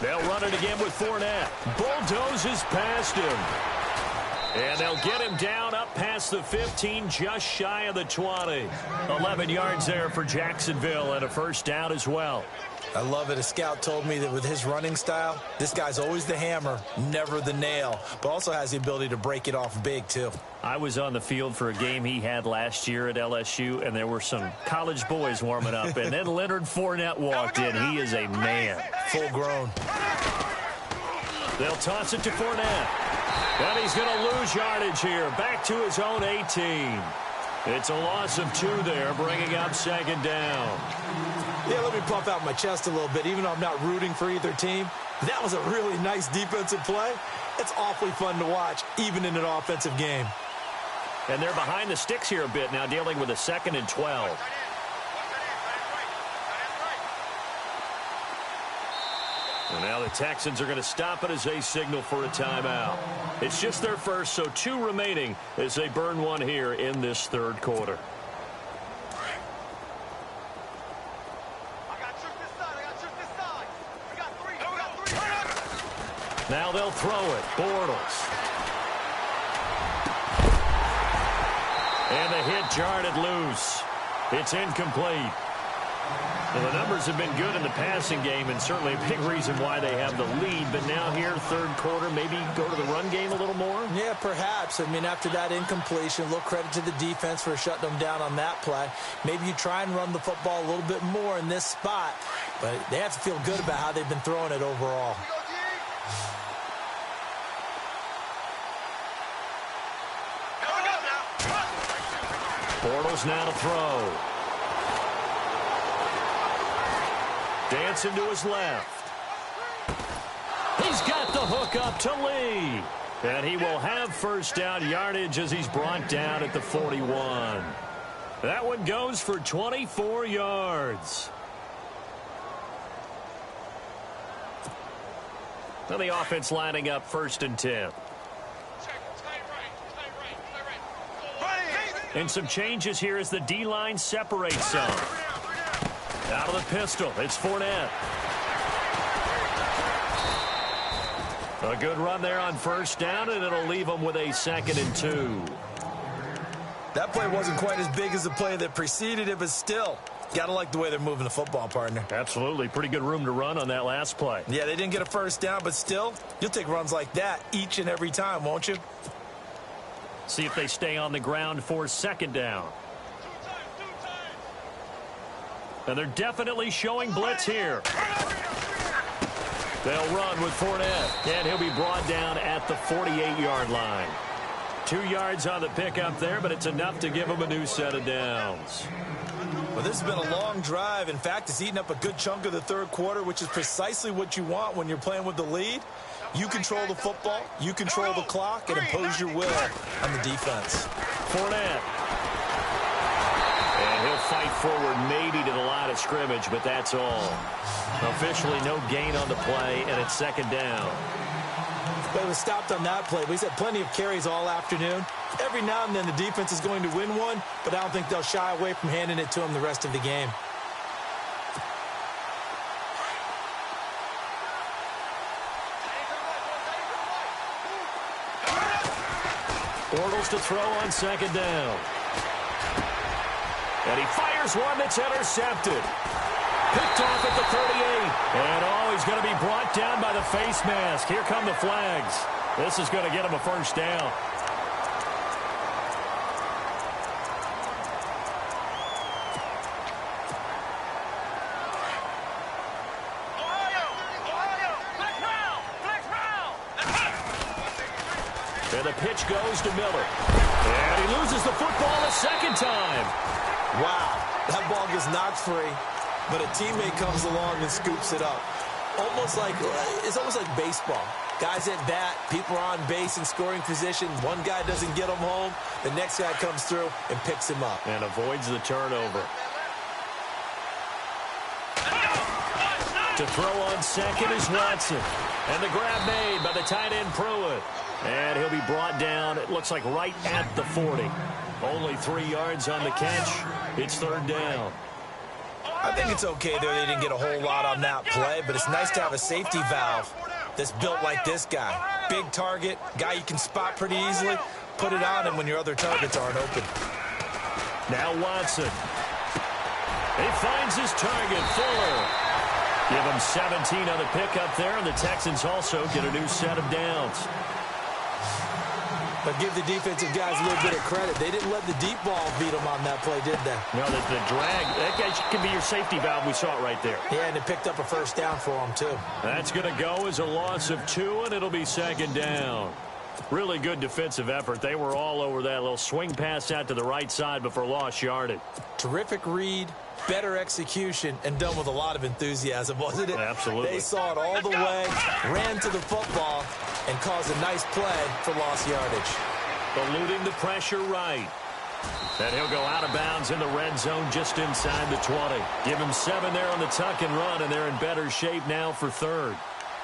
Speaker 5: They'll run it again with Fournette. Bulldozes past him. And they'll get him down up past the 15, just shy of the 20. 11 yards there for Jacksonville and a first down as well.
Speaker 6: I love it. A scout told me that with his running style, this guy's always the hammer, never the nail, but also has the ability to break it off big, too.
Speaker 5: I was on the field for a game he had last year at LSU, and there were some college boys warming up, and then Leonard Fournette walked in. He is a man.
Speaker 6: Full grown.
Speaker 5: They'll toss it to Fournette. And he's going to lose yardage here. Back to his own 18. It's a loss of 2 there, bringing up second down.
Speaker 6: Yeah, let me puff out my chest a little bit, even though I'm not rooting for either team. That was a really nice defensive play. It's awfully fun to watch, even in an offensive game.
Speaker 5: And they're behind the sticks here a bit now, dealing with a 2nd and 12. And now the Texans are going to stop it as they signal for a timeout. It's just their first, so 2 remaining as they burn one here in this third quarter. Now they'll throw it. Bortles. And the hit jarred it loose. It's incomplete. Well, the numbers have been good in the passing game, and certainly a big reason why they have the lead. But now here, third quarter, maybe go to the run game a little more?
Speaker 6: Yeah, perhaps. I mean, after that incompletion, a little credit to the defense for shutting them down on that play. Maybe you try and run the football a little bit more in this spot. But they have to feel good about how they've been throwing it overall.
Speaker 5: Bortles now to throw. Dancing to his left. He's got the hook up to Lee. And he will have first down yardage as he's brought down at the 41. That one goes for 24 yards. Now the offense lining up 1st and 10. And some changes here as the D-line separates some. Out of the pistol, it's Fournette. A good run there on first down, and it'll leave them with a 2nd and 2.
Speaker 6: That play wasn't quite as big as the play that preceded it, but still, gotta like the way they're moving the football, partner.
Speaker 5: Absolutely. Pretty good room to run on that last play.
Speaker 6: Yeah, they didn't get a first down, but still, you'll take runs like that each and every time, won't you?
Speaker 5: See if they stay on the ground for 2nd down. And they're definitely showing blitz here. They'll run with Fournette, and he'll be brought down at the 48-yard line. 2 yards on the pickup there, but it's enough to give him a new set of downs.
Speaker 6: Well, this has been a long drive. In fact, it's eaten up a good chunk of the third quarter, which is precisely what you want when you're playing with the lead. You control the football, you control the clock, and impose your will on the defense.
Speaker 5: Fournette. And he'll fight forward maybe to the line of scrimmage, but that's all. Officially no gain on the play, and it's 2nd down.
Speaker 6: But it was stopped on that play. But he's had plenty of carries all afternoon. Every now and then the defense is going to win one, but I don't think they'll shy away from handing it to him the rest of the game.
Speaker 5: Bortles to throw on 2nd down. And he fires one that's intercepted. Picked off at the 38. And he's going to be brought down by the face mask. Here come the flags. This is going to get him a first down. And the pitch goes to Miller. And he loses the football a 2nd time.
Speaker 6: Wow, that ball gets knocked free, but a teammate comes along and scoops it up. It's almost like baseball. Guys at bat, people are on base in scoring position. One guy doesn't get him home. The next guy comes through and picks him up.
Speaker 5: And avoids the turnover. To throw on second is Watson. And the grab made by the tight end Pruitt. And he'll be brought down, it looks like right at the 40. Only 3 yards on the catch. It's third down.
Speaker 6: I think it's okay there they didn't get a whole lot on that play, but it's nice to have a safety valve that's built like this guy. Big target, guy you can spot pretty easily. Put it on him when your other targets aren't open.
Speaker 5: Now Watson. He finds his target, Fuller. Give him 17 on the pickup there, and the Texans also get a new set of downs.
Speaker 6: But give the defensive guys a little bit of credit. They didn't let the deep ball beat them on that play, did they?
Speaker 5: No, the drag, that guy can be your safety valve. We saw it right there.
Speaker 6: Yeah, and it picked up a first down for them, too.
Speaker 5: That's going to go as a loss of 2, and it'll be second down. Really good defensive effort. They were all over that little swing pass out to the right side before lost yardage.
Speaker 6: Terrific read, better execution, and done with a lot of enthusiasm, wasn't it?
Speaker 5: Absolutely.
Speaker 6: They saw it all the way, ran to the football, and caused a nice play for lost yardage.
Speaker 5: Eluding the pressure right. And he'll go out of bounds in the red zone just inside the 20. Give him 7 there on the tuck and run, and they're in better shape now for third.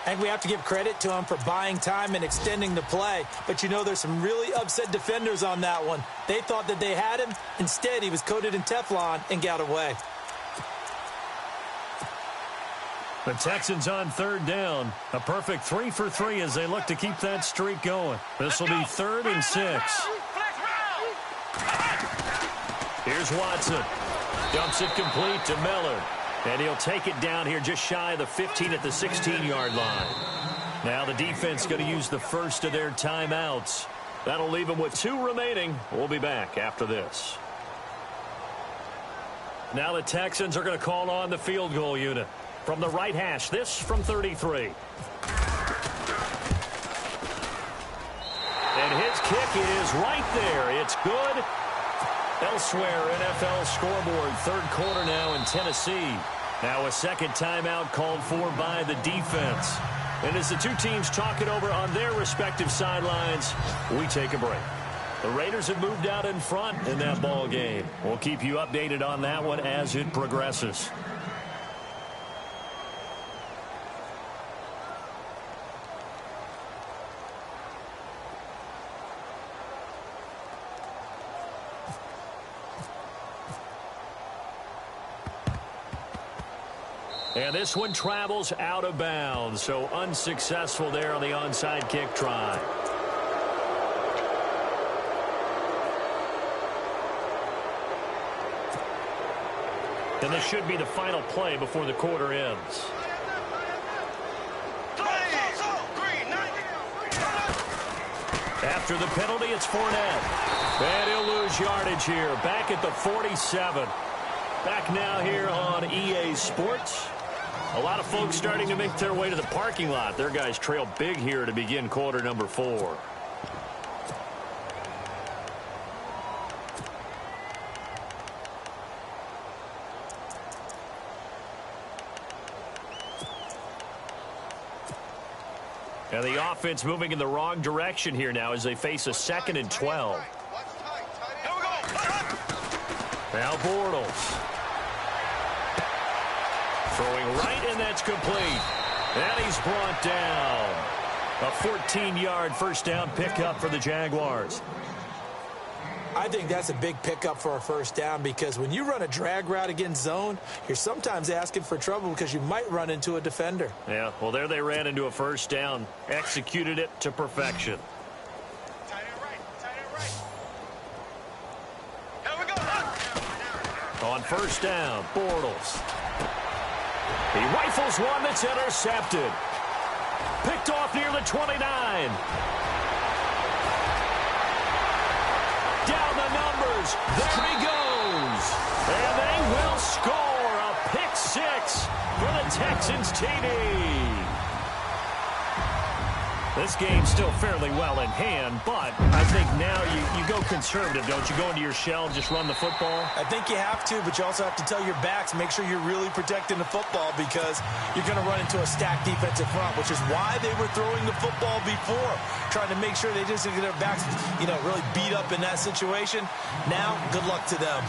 Speaker 6: I think we have to give credit to him for buying time and extending the play. But, you know, there's some really upset defenders on that one. They thought that they had him. Instead, he was coated in Teflon and got away.
Speaker 5: The Texans on third down. A perfect 3 for 3 as they look to keep that streak going. This will be 3rd and 6. Here's Watson. Dumps it complete to Miller. And he'll take it down here just shy of the 15 at the 16-yard line. Now the defense going to use the first of their timeouts. That'll leave them with 2 remaining. We'll be back after this. Now the Texans are going to call on the field goal unit. From the right hash, this from 33. And his kick is right there. It's good. Elsewhere, NFL scoreboard, 3rd quarter now in Tennessee. Now a second timeout called for by the defense. And as the two teams talk it over on their respective sidelines, we take a break. The Raiders have moved out in front in that ball game. We'll keep you updated on that one as it progresses. And this one travels out of bounds, so unsuccessful there on the onside kick try. And this should be the final play before the quarter ends. After the penalty, it's Fournette. And he'll lose yardage here, back at the 47. Back now here on EA Sports. A lot of folks starting to make their way to the parking lot. Their guys trail big here to begin quarter number 4. And the offense moving in the wrong direction here now as they face a 2nd and 12. Now Bortles. Throwing right, and that's complete. And he's brought down. A 14-yard first down pickup for the Jaguars.
Speaker 6: I think that's a big pickup for a first down because when you run a drag route against zone, you're sometimes asking for trouble because you might run into a defender.
Speaker 5: Yeah, well, there they ran into a first down. Executed it to perfection. On first down, Bortles. He rifles one that's intercepted. Picked off near the 29. Down the numbers. There he goes. And they will score a pick 6 for the Texans TD. This game's still fairly well in hand, but I think now you go conservative, don't you? Go into your shell and just run the football?
Speaker 6: I think you have to, but you also have to tell your backs, make sure you're really protecting the football because you're going to run into a stacked defensive front, which is why they were throwing the football before, trying to make sure they just get their backs, really beat up in that situation. Now, good luck to them.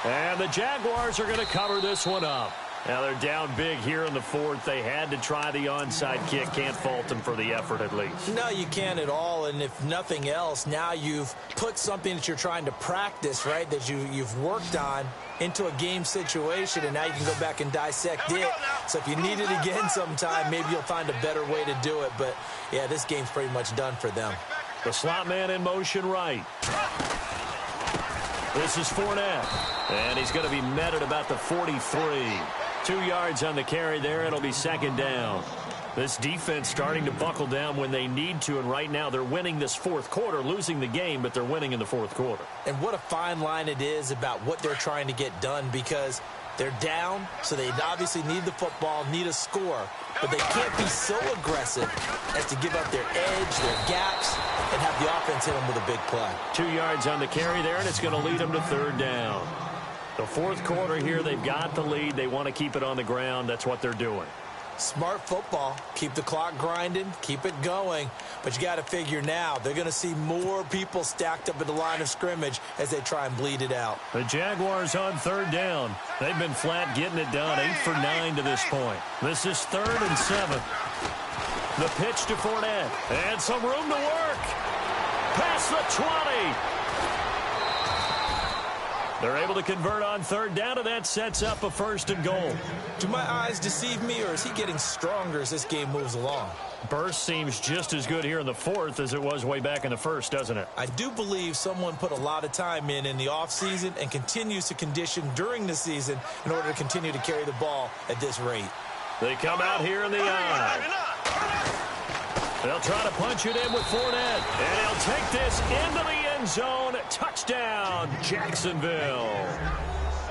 Speaker 5: And the Jaguars are going to cover this one up. Now they're down big here in the fourth. They had to try the onside kick. Can't fault them for the effort at least.
Speaker 6: No, you can't at all. And if nothing else, now you've put something that you're trying to practice, right, that you've worked on into a game situation, and now you can go back and dissect it. So if you need it again sometime, maybe you'll find a better way to do it. But, yeah, this game's pretty much done for them.
Speaker 5: The slot man in motion right. This is Fournette, and he's going to be met at about the 43. 2 yards on the carry there. It'll be second down. This defense starting to buckle down when they need to, and right now they're winning this fourth quarter, losing the game, but they're winning in the fourth quarter.
Speaker 6: And what a fine line it is about what they're trying to get done because they're down, so they obviously need the football, need a score, but they can't be so aggressive as to give up their edge, their gaps, and have the offense hit them with a big play.
Speaker 5: 2 yards on the carry there, and it's going to lead them to third down. The fourth quarter here, they've got the lead. They want to keep it on the ground. That's what they're doing.
Speaker 6: Smart football. Keep the clock grinding. Keep it going. But you got to figure now, they're going to see more people stacked up at the line of scrimmage as they try and bleed it out.
Speaker 5: The Jaguars on third down. They've been flat getting it done, 8 for 9 to this point. This is 3rd and 7. The pitch to Fournette. And some room to work. Past the 20. They're able to convert on third down, and that sets up a 1st and goal.
Speaker 6: Do my eyes deceive me, or is he getting stronger as this game moves along?
Speaker 5: Burst seems just as good here in the fourth as it was way back in the first, doesn't it?
Speaker 6: I do believe someone put a lot of time in the offseason and continues to condition during the season in order to continue to carry the ball at this rate.
Speaker 5: They come out here in the eye. They'll try to punch it in with Fournette, and he'll take this into the end zone. Touchdown, Jacksonville.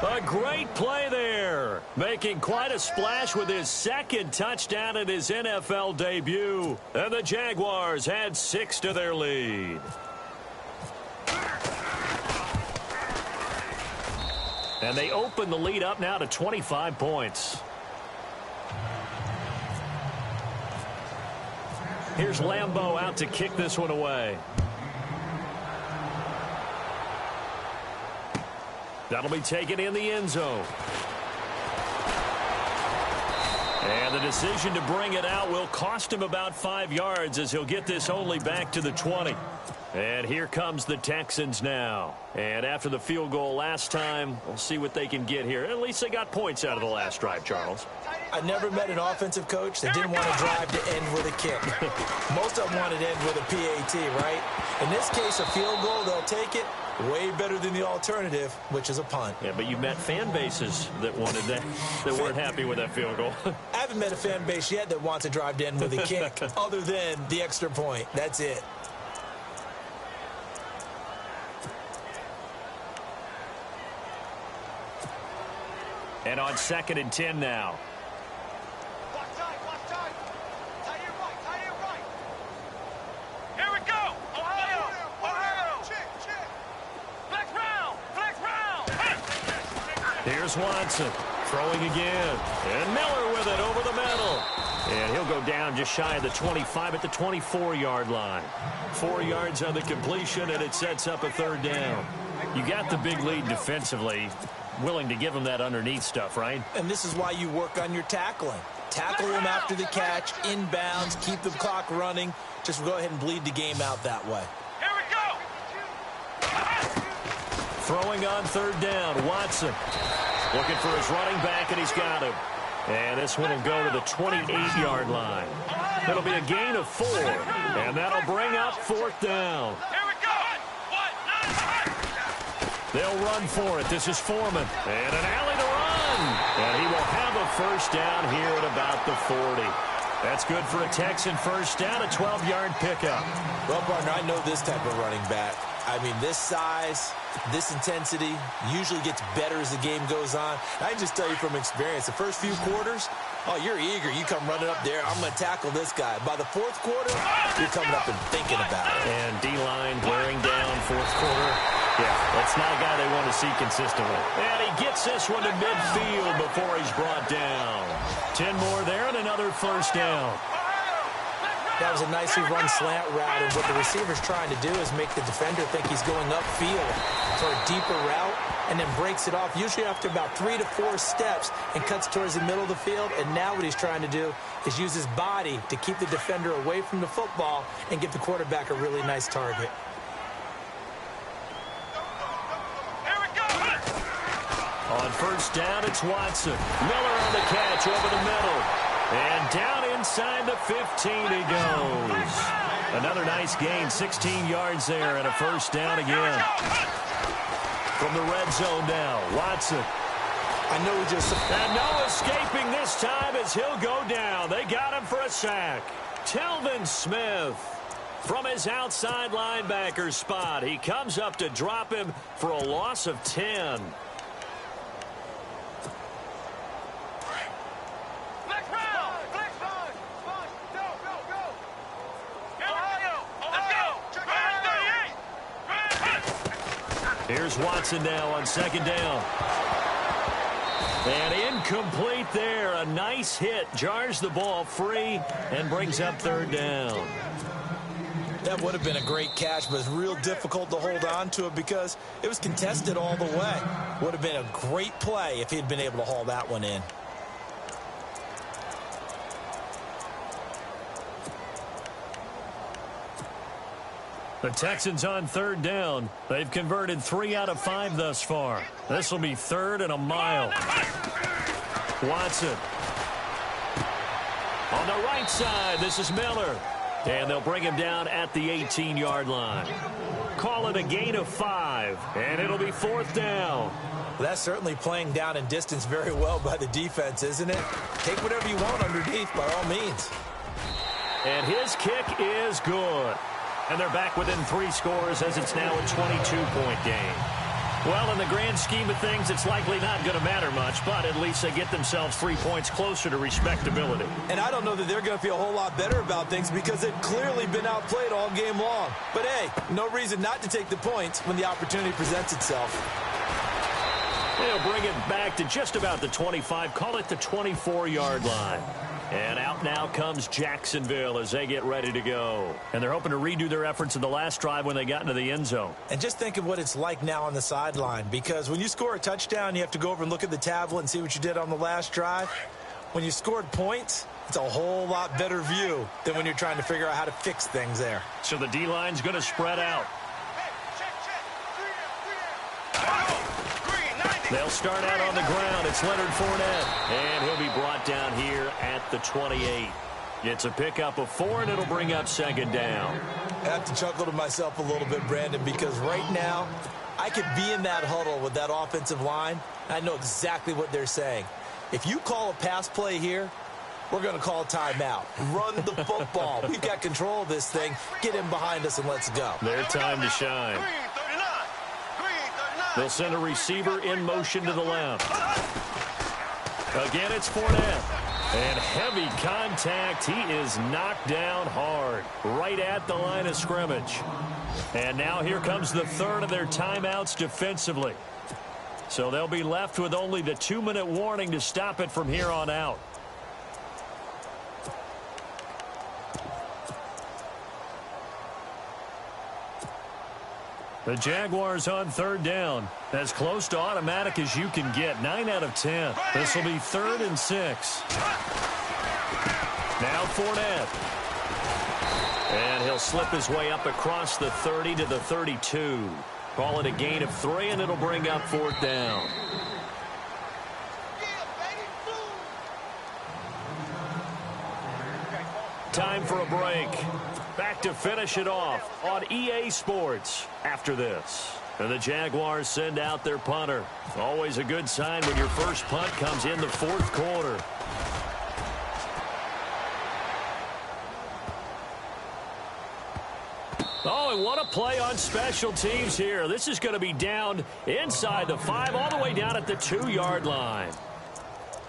Speaker 5: A great play there, making quite a splash with his 2nd touchdown in his NFL debut. And the Jaguars add 6 to their lead. And they open the lead up now to 25 points. Here's Lambeau out to kick this one away. That'll be taken in the end zone. And the decision to bring it out will cost him about 5 yards as he'll get this only back to the 20. And here comes the Texans now. And after the field goal last time, we'll see what they can get here. At least they got points out of the last drive, Charles.
Speaker 6: I never met an offensive coach that didn't want to drive to end with a kick. Most of them wanted to end with a PAT, right? In this case, a field goal, they'll take it. Way better than the alternative, which is a punt.
Speaker 5: Yeah, but you met fan bases that wanted that weren't happy with that field goal.
Speaker 6: I haven't met a fan base yet that wants to drive to end with a kick other than the extra point. That's it.
Speaker 5: And on 2nd and 10 now.
Speaker 1: Here we go. Ohio. Flex round.
Speaker 5: Here's Watson throwing again. And Miller with it over the middle. And he'll go down just shy of the 25 at the 24-yard line. 4 yards on the completion, and it sets up a 3rd down. You got the big lead defensively. Willing to give him that underneath stuff, right?
Speaker 6: And this is why you work on your tackling. Tackle him after the catch, inbounds, keep the clock running. Just go ahead and bleed the game out that way.
Speaker 1: Here we go.
Speaker 5: Throwing on 3rd down, Watson. Looking for his running back, and he's got him. And this one will go to the 28-yard line. It'll be a gain of 4, and that'll bring up 4th down.
Speaker 1: Here we go.
Speaker 5: They'll run for it. This is Foreman. And an alley to run. And he will have a 1st down here at about the 40. That's good for a Texan 1st down, a 12-yard pickup.
Speaker 6: Well, partner, I know this type of running back. I mean, this size, this intensity usually gets better as the game goes on. I can just tell you from experience, the first few quarters, Oh, you're eager. You come running up there. I'm going to tackle this guy. By the fourth quarter, you're coming up and thinking about it.
Speaker 5: And D-line wearing down fourth quarter. Yeah, that's not a guy they want to see consistently. And he gets this one to midfield before he's brought down. 10 more there and another first down.
Speaker 6: That was a nicely run slant route, and what the receiver's trying to do is make the defender think he's going upfield for a deeper route, and then breaks it off, usually after about 3 to 4 steps, and cuts towards the middle of the field. And now what he's trying to do is use his body to keep the defender away from the football and get the quarterback a really nice target.
Speaker 5: On first down, it's Watson. Miller on the catch over the middle. And down inside the 15 he goes. Another nice gain, 16 yards there, and a first down again. From the red zone now, Watson.
Speaker 6: I know he just...
Speaker 5: And no escaping this time as he'll go down. They got him for a sack. Telvin Smith from his outside linebacker spot. He comes up to drop him for a loss of 10. Here's Watson now on second down. And incomplete there. A nice hit. Jars the ball free and brings up third down.
Speaker 6: That would have been a great catch, but it's real difficult to hold on to it because it was contested all the way. Would have been a great play if he had been able to haul that one in.
Speaker 5: The Texans on third down. They've converted 3 out of 5 thus far. This will be third and a mile. Watson. On the right side, this is Miller. And they'll bring him down at the 18-yard line. Call it a gain of 5, and it'll be fourth down.
Speaker 6: Well, that's certainly playing down in distance very well by the defense, isn't it? Take whatever you want underneath by all means.
Speaker 5: And his kick is good. And they're back within 3 scores as it's now a 22-point game. Well, in the grand scheme of things, it's likely not going to matter much, but at least they get themselves 3 points closer to respectability.
Speaker 6: And I don't know that they're going to feel a whole lot better about things because they've clearly been outplayed all game long. But, hey, no reason not to take the points when the opportunity presents itself.
Speaker 5: They'll bring it back to just about the 25, call it the 24-yard line. And out now comes Jacksonville as they get ready to go. And they're hoping to redo their efforts in the last drive when they got into the end zone.
Speaker 6: And just think of what it's like now on the sideline, because when you score a touchdown, you have to go over and look at the tablet and see what you did on the last drive. When you scored points, it's a whole lot better view than when you're trying to figure out how to fix things there.
Speaker 5: So the D-line's going to spread out. They'll start out on the ground. It's Leonard Fournette. And he'll be brought down here at the 28. It's a pickup of 4, and it'll bring up second down.
Speaker 6: I have to chuckle to myself a little bit, Brandon, because right now I could be in that huddle with that offensive line. I know exactly what they're saying. If you call a pass play here, we're going to call a timeout. Run the football. We've got control of this thing. Get him behind us and let's go.
Speaker 5: Their time to shine. They'll send a receiver in motion to the left. Again, it's Fournette. And heavy contact. He is knocked down hard right at the line of scrimmage. And now here comes the third of their timeouts defensively. So they'll be left with only the 2-minute warning to stop it from here on out. The Jaguars on third down. As close to automatic as you can get. 9 out of 10. This will be 3rd and 6. Now Fournette. And he'll slip his way up across the 30 to the 32. Call it a gain of 3, and it'll bring up 4th down. Time for a break. Back to finish it off on EA Sports after this. And the Jaguars send out their punter. Always a good sign when your first punt comes in the 4th quarter. Oh, and what a play on special teams here. This is going to be down inside the 5, all the way down at the 2-yard line.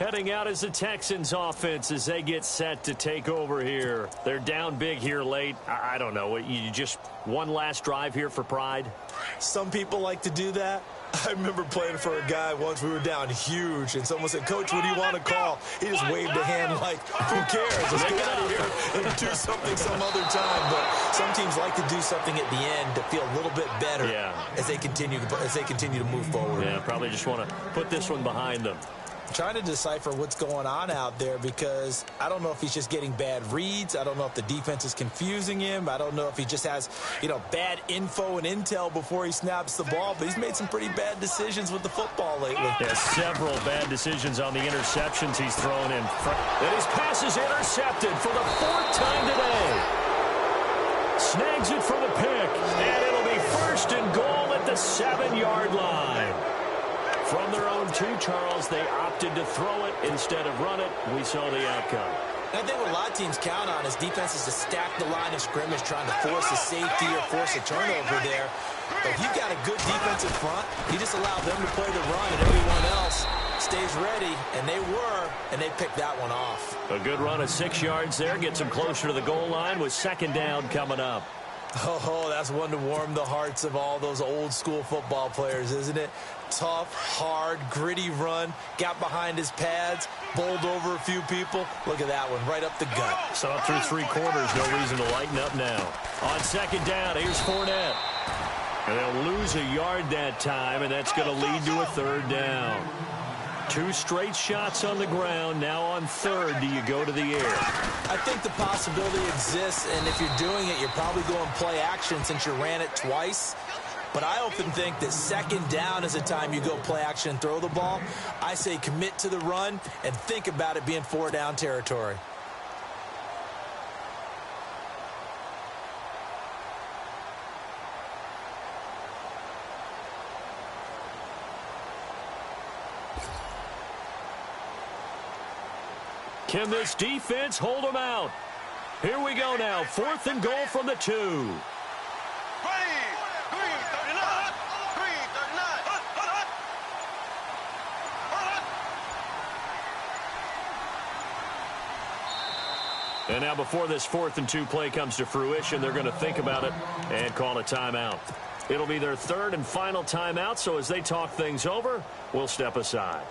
Speaker 5: Heading out is the Texans offense as they get set to take over here. They're down big here late. I don't know. You just one last drive here for pride?
Speaker 6: Some people like to do that. I remember playing for a guy once. We were down huge, and someone said, "Coach, what do you want to call?" He just waved a hand like, "Who cares? Let's get out of here and do something some other time." But some teams like to do something at the end to feel a little bit better as they continue to move forward.
Speaker 5: Yeah, probably just want to put this one behind them.
Speaker 6: Trying to decipher what's going on out there because I don't know if he's just getting bad reads. I don't know if the defense is confusing him. I don't know if he just has, bad info and intel before he snaps the ball. But he's made some pretty bad decisions with the football lately.
Speaker 5: Yeah, several bad decisions on the interceptions he's thrown in. And his pass is intercepted for the 4th time today. Snags it for the pick. And it'll be 1st and goal at the 7-yard line. From their own 2, Charles, they opted to throw it instead of run it. We saw the outcome.
Speaker 6: And I think what a lot of teams count on is defenses to stack the line of scrimmage, trying to force a safety or force a turnover there. But if you've got a good defensive front, you just allow them to play the run and everyone else stays ready. And they picked that one off.
Speaker 5: A good run of 6 yards there. Gets them closer to the goal line with 2nd down coming up.
Speaker 6: Oh, that's one to warm the hearts of all those old-school football players, isn't it? Tough, hard, gritty run. Got behind his pads, bowled over a few people. Look at that one, right up the gut.
Speaker 5: Saw through 3 quarters. No reason to lighten up now. On 2nd down, here's Fournette. And they'll lose a yard that time, and that's going to lead to a 3rd down. 2 straight shots on the ground. Now on 3rd, do you go to the air?
Speaker 6: I think the possibility exists, and if you're doing it, you're probably going play action since you ran it twice. But I often think that 2nd down is the time you go play action and throw the ball. I say commit to the run and think about it being 4-down territory.
Speaker 5: Can this defense hold them out? Here we go now. 4th and goal from the 2.
Speaker 1: 39.
Speaker 5: And now before this 4th and 2 play comes to fruition, they're going to think about it and call a timeout. It'll be their 3rd and final timeout, so as they talk things over, we'll step aside.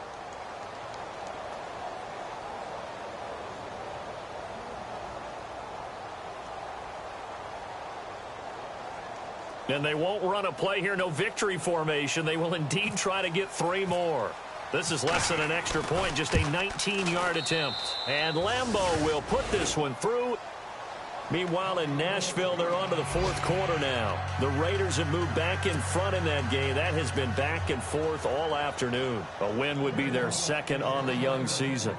Speaker 5: And they won't run a play here, no victory formation. They will indeed try to get 3 more. This is less than an extra point, just a 19-yard attempt. And Lambeau will put this one through. Meanwhile, in Nashville, they're on to the 4th quarter now. The Raiders have moved back in front in that game. That has been back and forth all afternoon. A win would be their 2nd on the young season.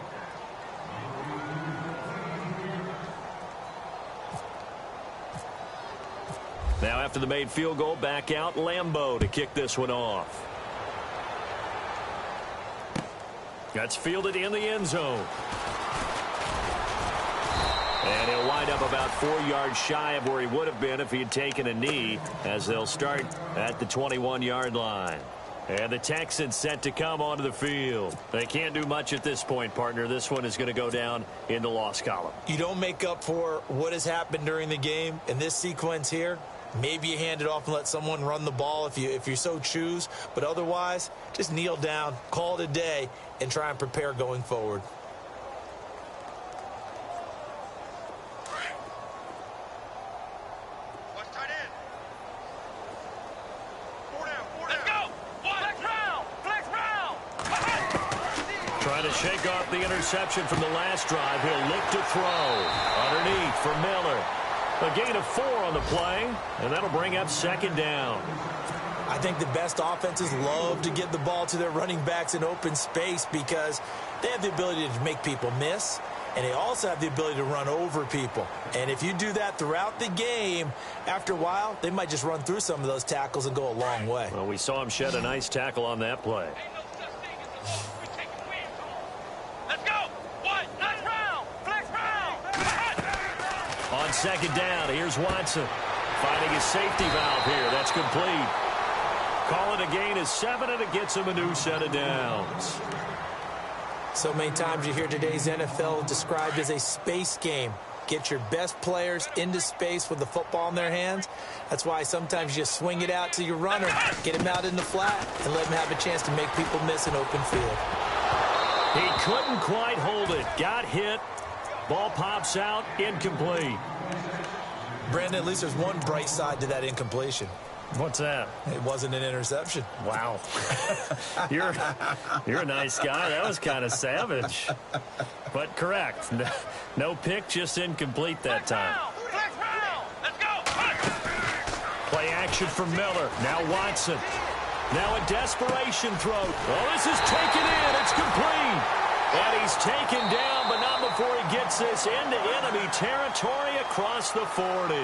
Speaker 5: Now after the made field goal, back out Lambeau to kick this one off. That's fielded in the end zone. And he'll wind up about 4 yards shy of where he would have been if he had taken a knee, as they'll start at the 21-yard line. And the Texans set to come onto the field. They can't do much at this point, partner. This one is going to go down in the loss column.
Speaker 6: You don't make up for what has happened during the game in this sequence here. Maybe you hand it off and let someone run the ball if you so choose. But otherwise, just kneel down, call it a day, and try and prepare going forward.
Speaker 1: Watch tight end. 4 down. Let's go. Flex round. Flex round.
Speaker 5: Trying to shake off the interception from the last drive. He'll look to throw. Underneath for Miller. A gain of 4 on the play, and that'll bring up 2nd down.
Speaker 6: I think the best offenses love to get the ball to their running backs in open space because they have the ability to make people miss, and they also have the ability to run over people. And if you do that throughout the game, after a while, they might just run through some of those tackles and go a long way.
Speaker 5: Well, we saw him shed a nice tackle on that play. On 2nd down, here's Watson. Finding his safety valve here. That's complete. Call it a gain of 7, and it gets him a new set of downs.
Speaker 6: So many times you hear today's NFL described as a space game. Get your best players into space with the football in their hands. That's why sometimes you swing it out to your runner, get him out in the flat, and let him have a chance to make people miss an open field.
Speaker 5: He couldn't quite hold it. Got hit. Ball pops out. Incomplete.
Speaker 6: Brandon, at least there's one bright side to that incompletion.
Speaker 5: What's that?
Speaker 6: It wasn't an interception.
Speaker 5: Wow. You're a nice guy. That was kind of savage. But correct. No pick, just incomplete that time.
Speaker 1: Let's go.
Speaker 5: Play action from Miller. Now Watson. Now a desperation throw. Oh, this is taken in. It's complete. And he's taken down, but not before he gets this into enemy territory across the 40.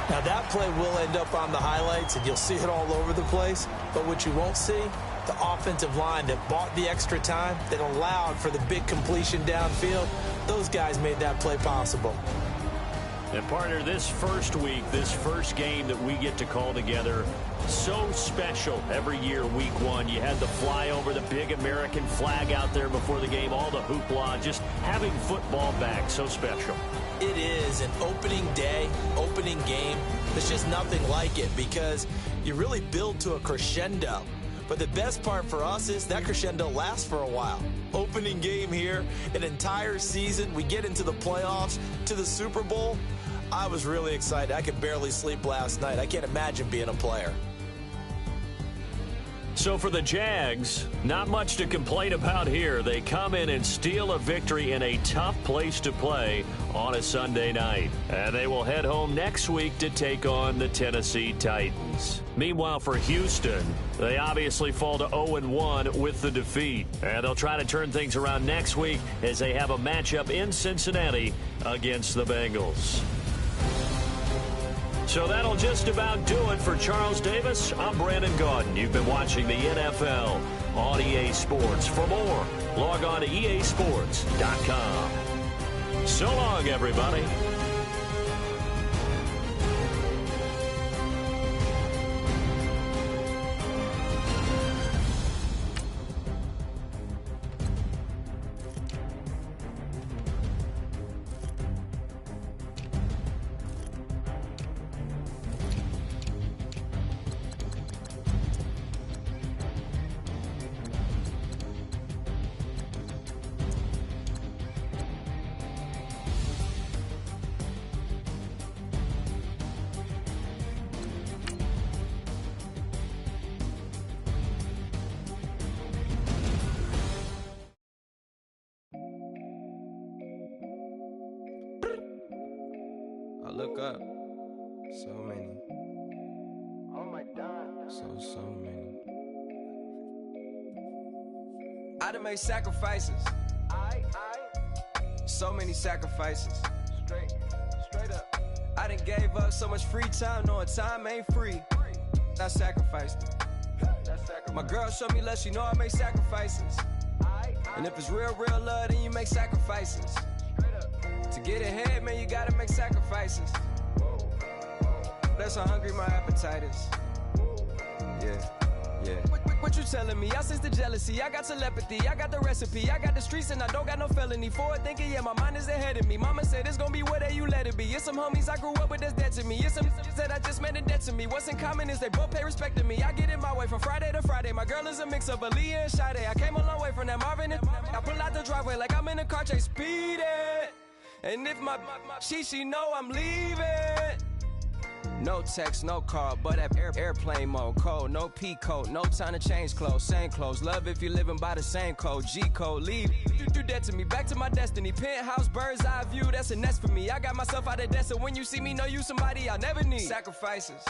Speaker 6: Now, that play will end up on the highlights, and you'll see it all over the place. But what you won't see, the offensive line that bought the extra time, that allowed for the big completion downfield, those guys made that play possible.
Speaker 5: And, partner, this first week, this first game that we get to call together, so special every year, week one. You had the flyover, the big American flag out there before the game, all the hoopla, just having football back, so special.
Speaker 6: It is an opening day, opening game. There's just nothing like it because you really build to a crescendo. But the best part for us is that crescendo lasts for a while. Opening game here, an entire season. We get into the playoffs, to the Super Bowl. I was really excited. I could barely sleep last night. I can't imagine being a player.
Speaker 5: So for the Jags, not much to complain about here. They come in and steal a victory in a tough place to play on a Sunday night. And they will head home next week to take on the Tennessee Titans. Meanwhile, for Houston, they obviously fall to 0-1 with the defeat. And they'll try to turn things around next week as they have a matchup in Cincinnati against the Bengals. So that'll just about do it for Charles Davis. I'm Brandon Gaudin. You've been watching the NFL on EA Sports. For more, log on to easports.com. So long, everybody.
Speaker 7: I look up, so many. Oh my God. So many. I done made sacrifices. So many sacrifices. Straight up. I done gave up so much free time, knowing time ain't free. I sacrificed it. My girl showed me love, she know I make sacrifices. And if it's real love, then you make sacrifices. To get ahead, man, you gotta make sacrifices. That's how hungry my appetite is. Yeah. What you telling me? I sense the jealousy, I got telepathy, I got the recipe, I got the streets and I don't got no felony. Forward thinking, yeah, my mind is ahead of me. Mama said it's gonna be whatever you let it be. It's some homies I grew up with that's dead to me. It's some that I just made a debt to me. What's in common is they both pay respect to me. I get in my way from Friday to Friday. My girl is a mix of Aaliyah and Sade. I came a long way from that Marvin and I pull out the driveway like I'm in a car chase speeding. And if my she know I'm leaving. No text, no call, but at airplane mode. Code, no P code, no time to change clothes. Same clothes, love if you're living by the same code. G code, leave. You do that to me, back to my destiny. Penthouse, bird's eye view, that's a nest for me. I got myself out of debt, so when you see me, know you somebody I'll never need. Sacrifices.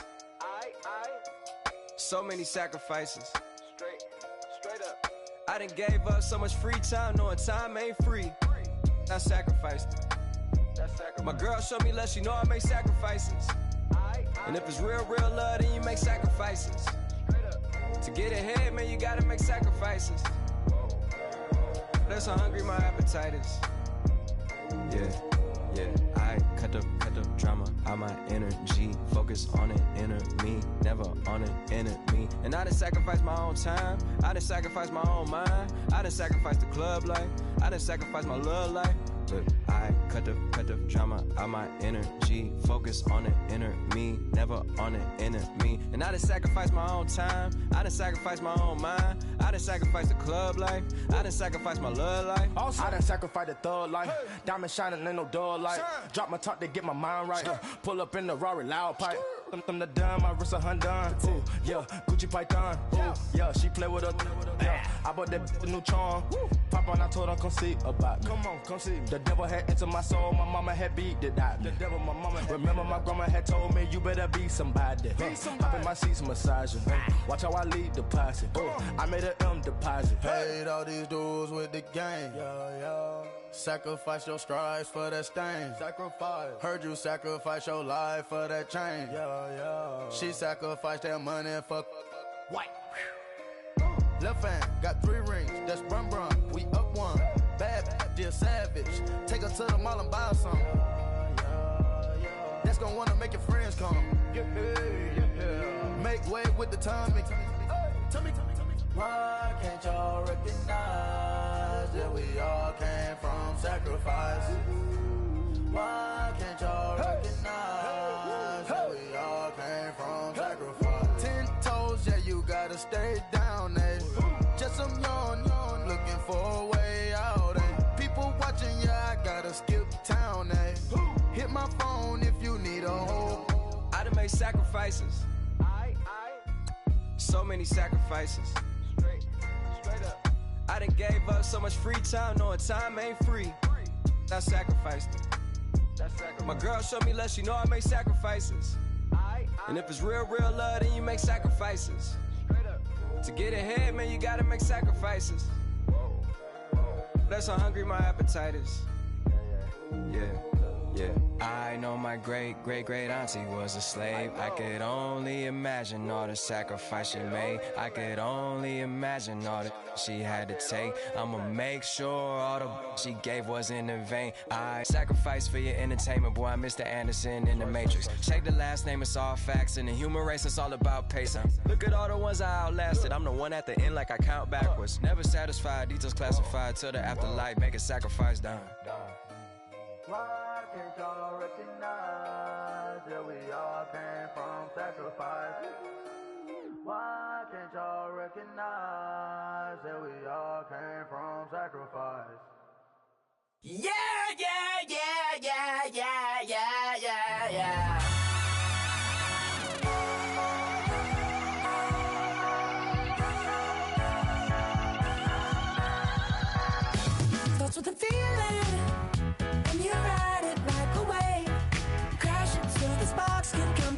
Speaker 7: So many sacrifices. Straight up. I done gave up so much free time, knowing time ain't free. I sacrificed it. My girl showed me love, she know I make sacrifices. And if it's real love, then you make sacrifices. To get ahead, man, you gotta make sacrifices. That's how hungry my appetite is. Yeah. I cut the the drama out my energy. Focus on an inner me, never on an enemy. And I done sacrificed my own time, I done sacrificed my own mind, I done sacrificed the club life, I done sacrificed my love life. But I cut the drama out my energy. Focus on the inner me, never on the enemy. And I done sacrificed my own time, I done sacrificed my own mind, I done sacrificed the club life, I done sacrificed my love life.
Speaker 8: Also, I done sacrificed the thug life. Diamond shining, ain't no dull light. Drop my top to get my mind right. Pull up in the Rari loud pipe. Them the dime, my wrist a Hyundai. Ooh, yeah, Gucci Python. Ooh, yeah, she play with her. Yeah, I bought that new charm. Pop on, I told her come see about me. Come on, come see me. The devil had entered my soul, my mama had beat the die. The devil, my mama had remember my grandma had told me you better be somebody. Hop in my seats, massaging. Watch how I lead the posse. I made an M deposit.
Speaker 4: Paid all these dudes with the game. Sacrifice your strides for that stain.
Speaker 8: Sacrifice.
Speaker 4: Heard you sacrifice your life for that chain. She sacrificed that money for
Speaker 8: White.
Speaker 4: left hand. Got 3 rings. That's brum brum. We up one. Bad, dear savage. Take her to the mall and buy her some. That's gonna wanna make your friends come. Make way with the timing. Tell me. Why can't y'all recognize that we all came from sacrifice? Why can't y'all recognize that we all came from sacrifice? 10 toes, yeah, you gotta stay down, eh? Just some yawn, looking for a way out, eh? People watching, yeah, I gotta skip town, eh? Hit my phone if you need a hold.
Speaker 7: I done made sacrifices. So many sacrifices. Straight up. I done gave up so much free time, knowing time ain't free. I sacrificed it. My girl showed me love, she know I make sacrifices. And if it's real love, then you make sacrifices. To get ahead, man, you gotta make sacrifices. That's how hungry my appetite is. Yeah. I know my great auntie was a slave. I could only imagine all the sacrifice she made. I could only imagine all that she had to take. I'ma make sure all the she gave wasn't in vain. I sacrificed for your entertainment, boy. I'm Mr. Anderson in the Matrix. Check the last name, it's all facts. In the human race, it's all about pacing. Look at all the ones I outlasted. I'm the one at the end, like I count backwards. Never satisfied, details classified till the afterlife. Make a sacrifice done.
Speaker 4: Why can't y'all recognize that we all came from sacrifice? Why can't y'all recognize that we all came from sacrifice?
Speaker 1: Yeah.
Speaker 9: Thoughts with a feeling, and you ride it like a wave. Crash into the sparks can come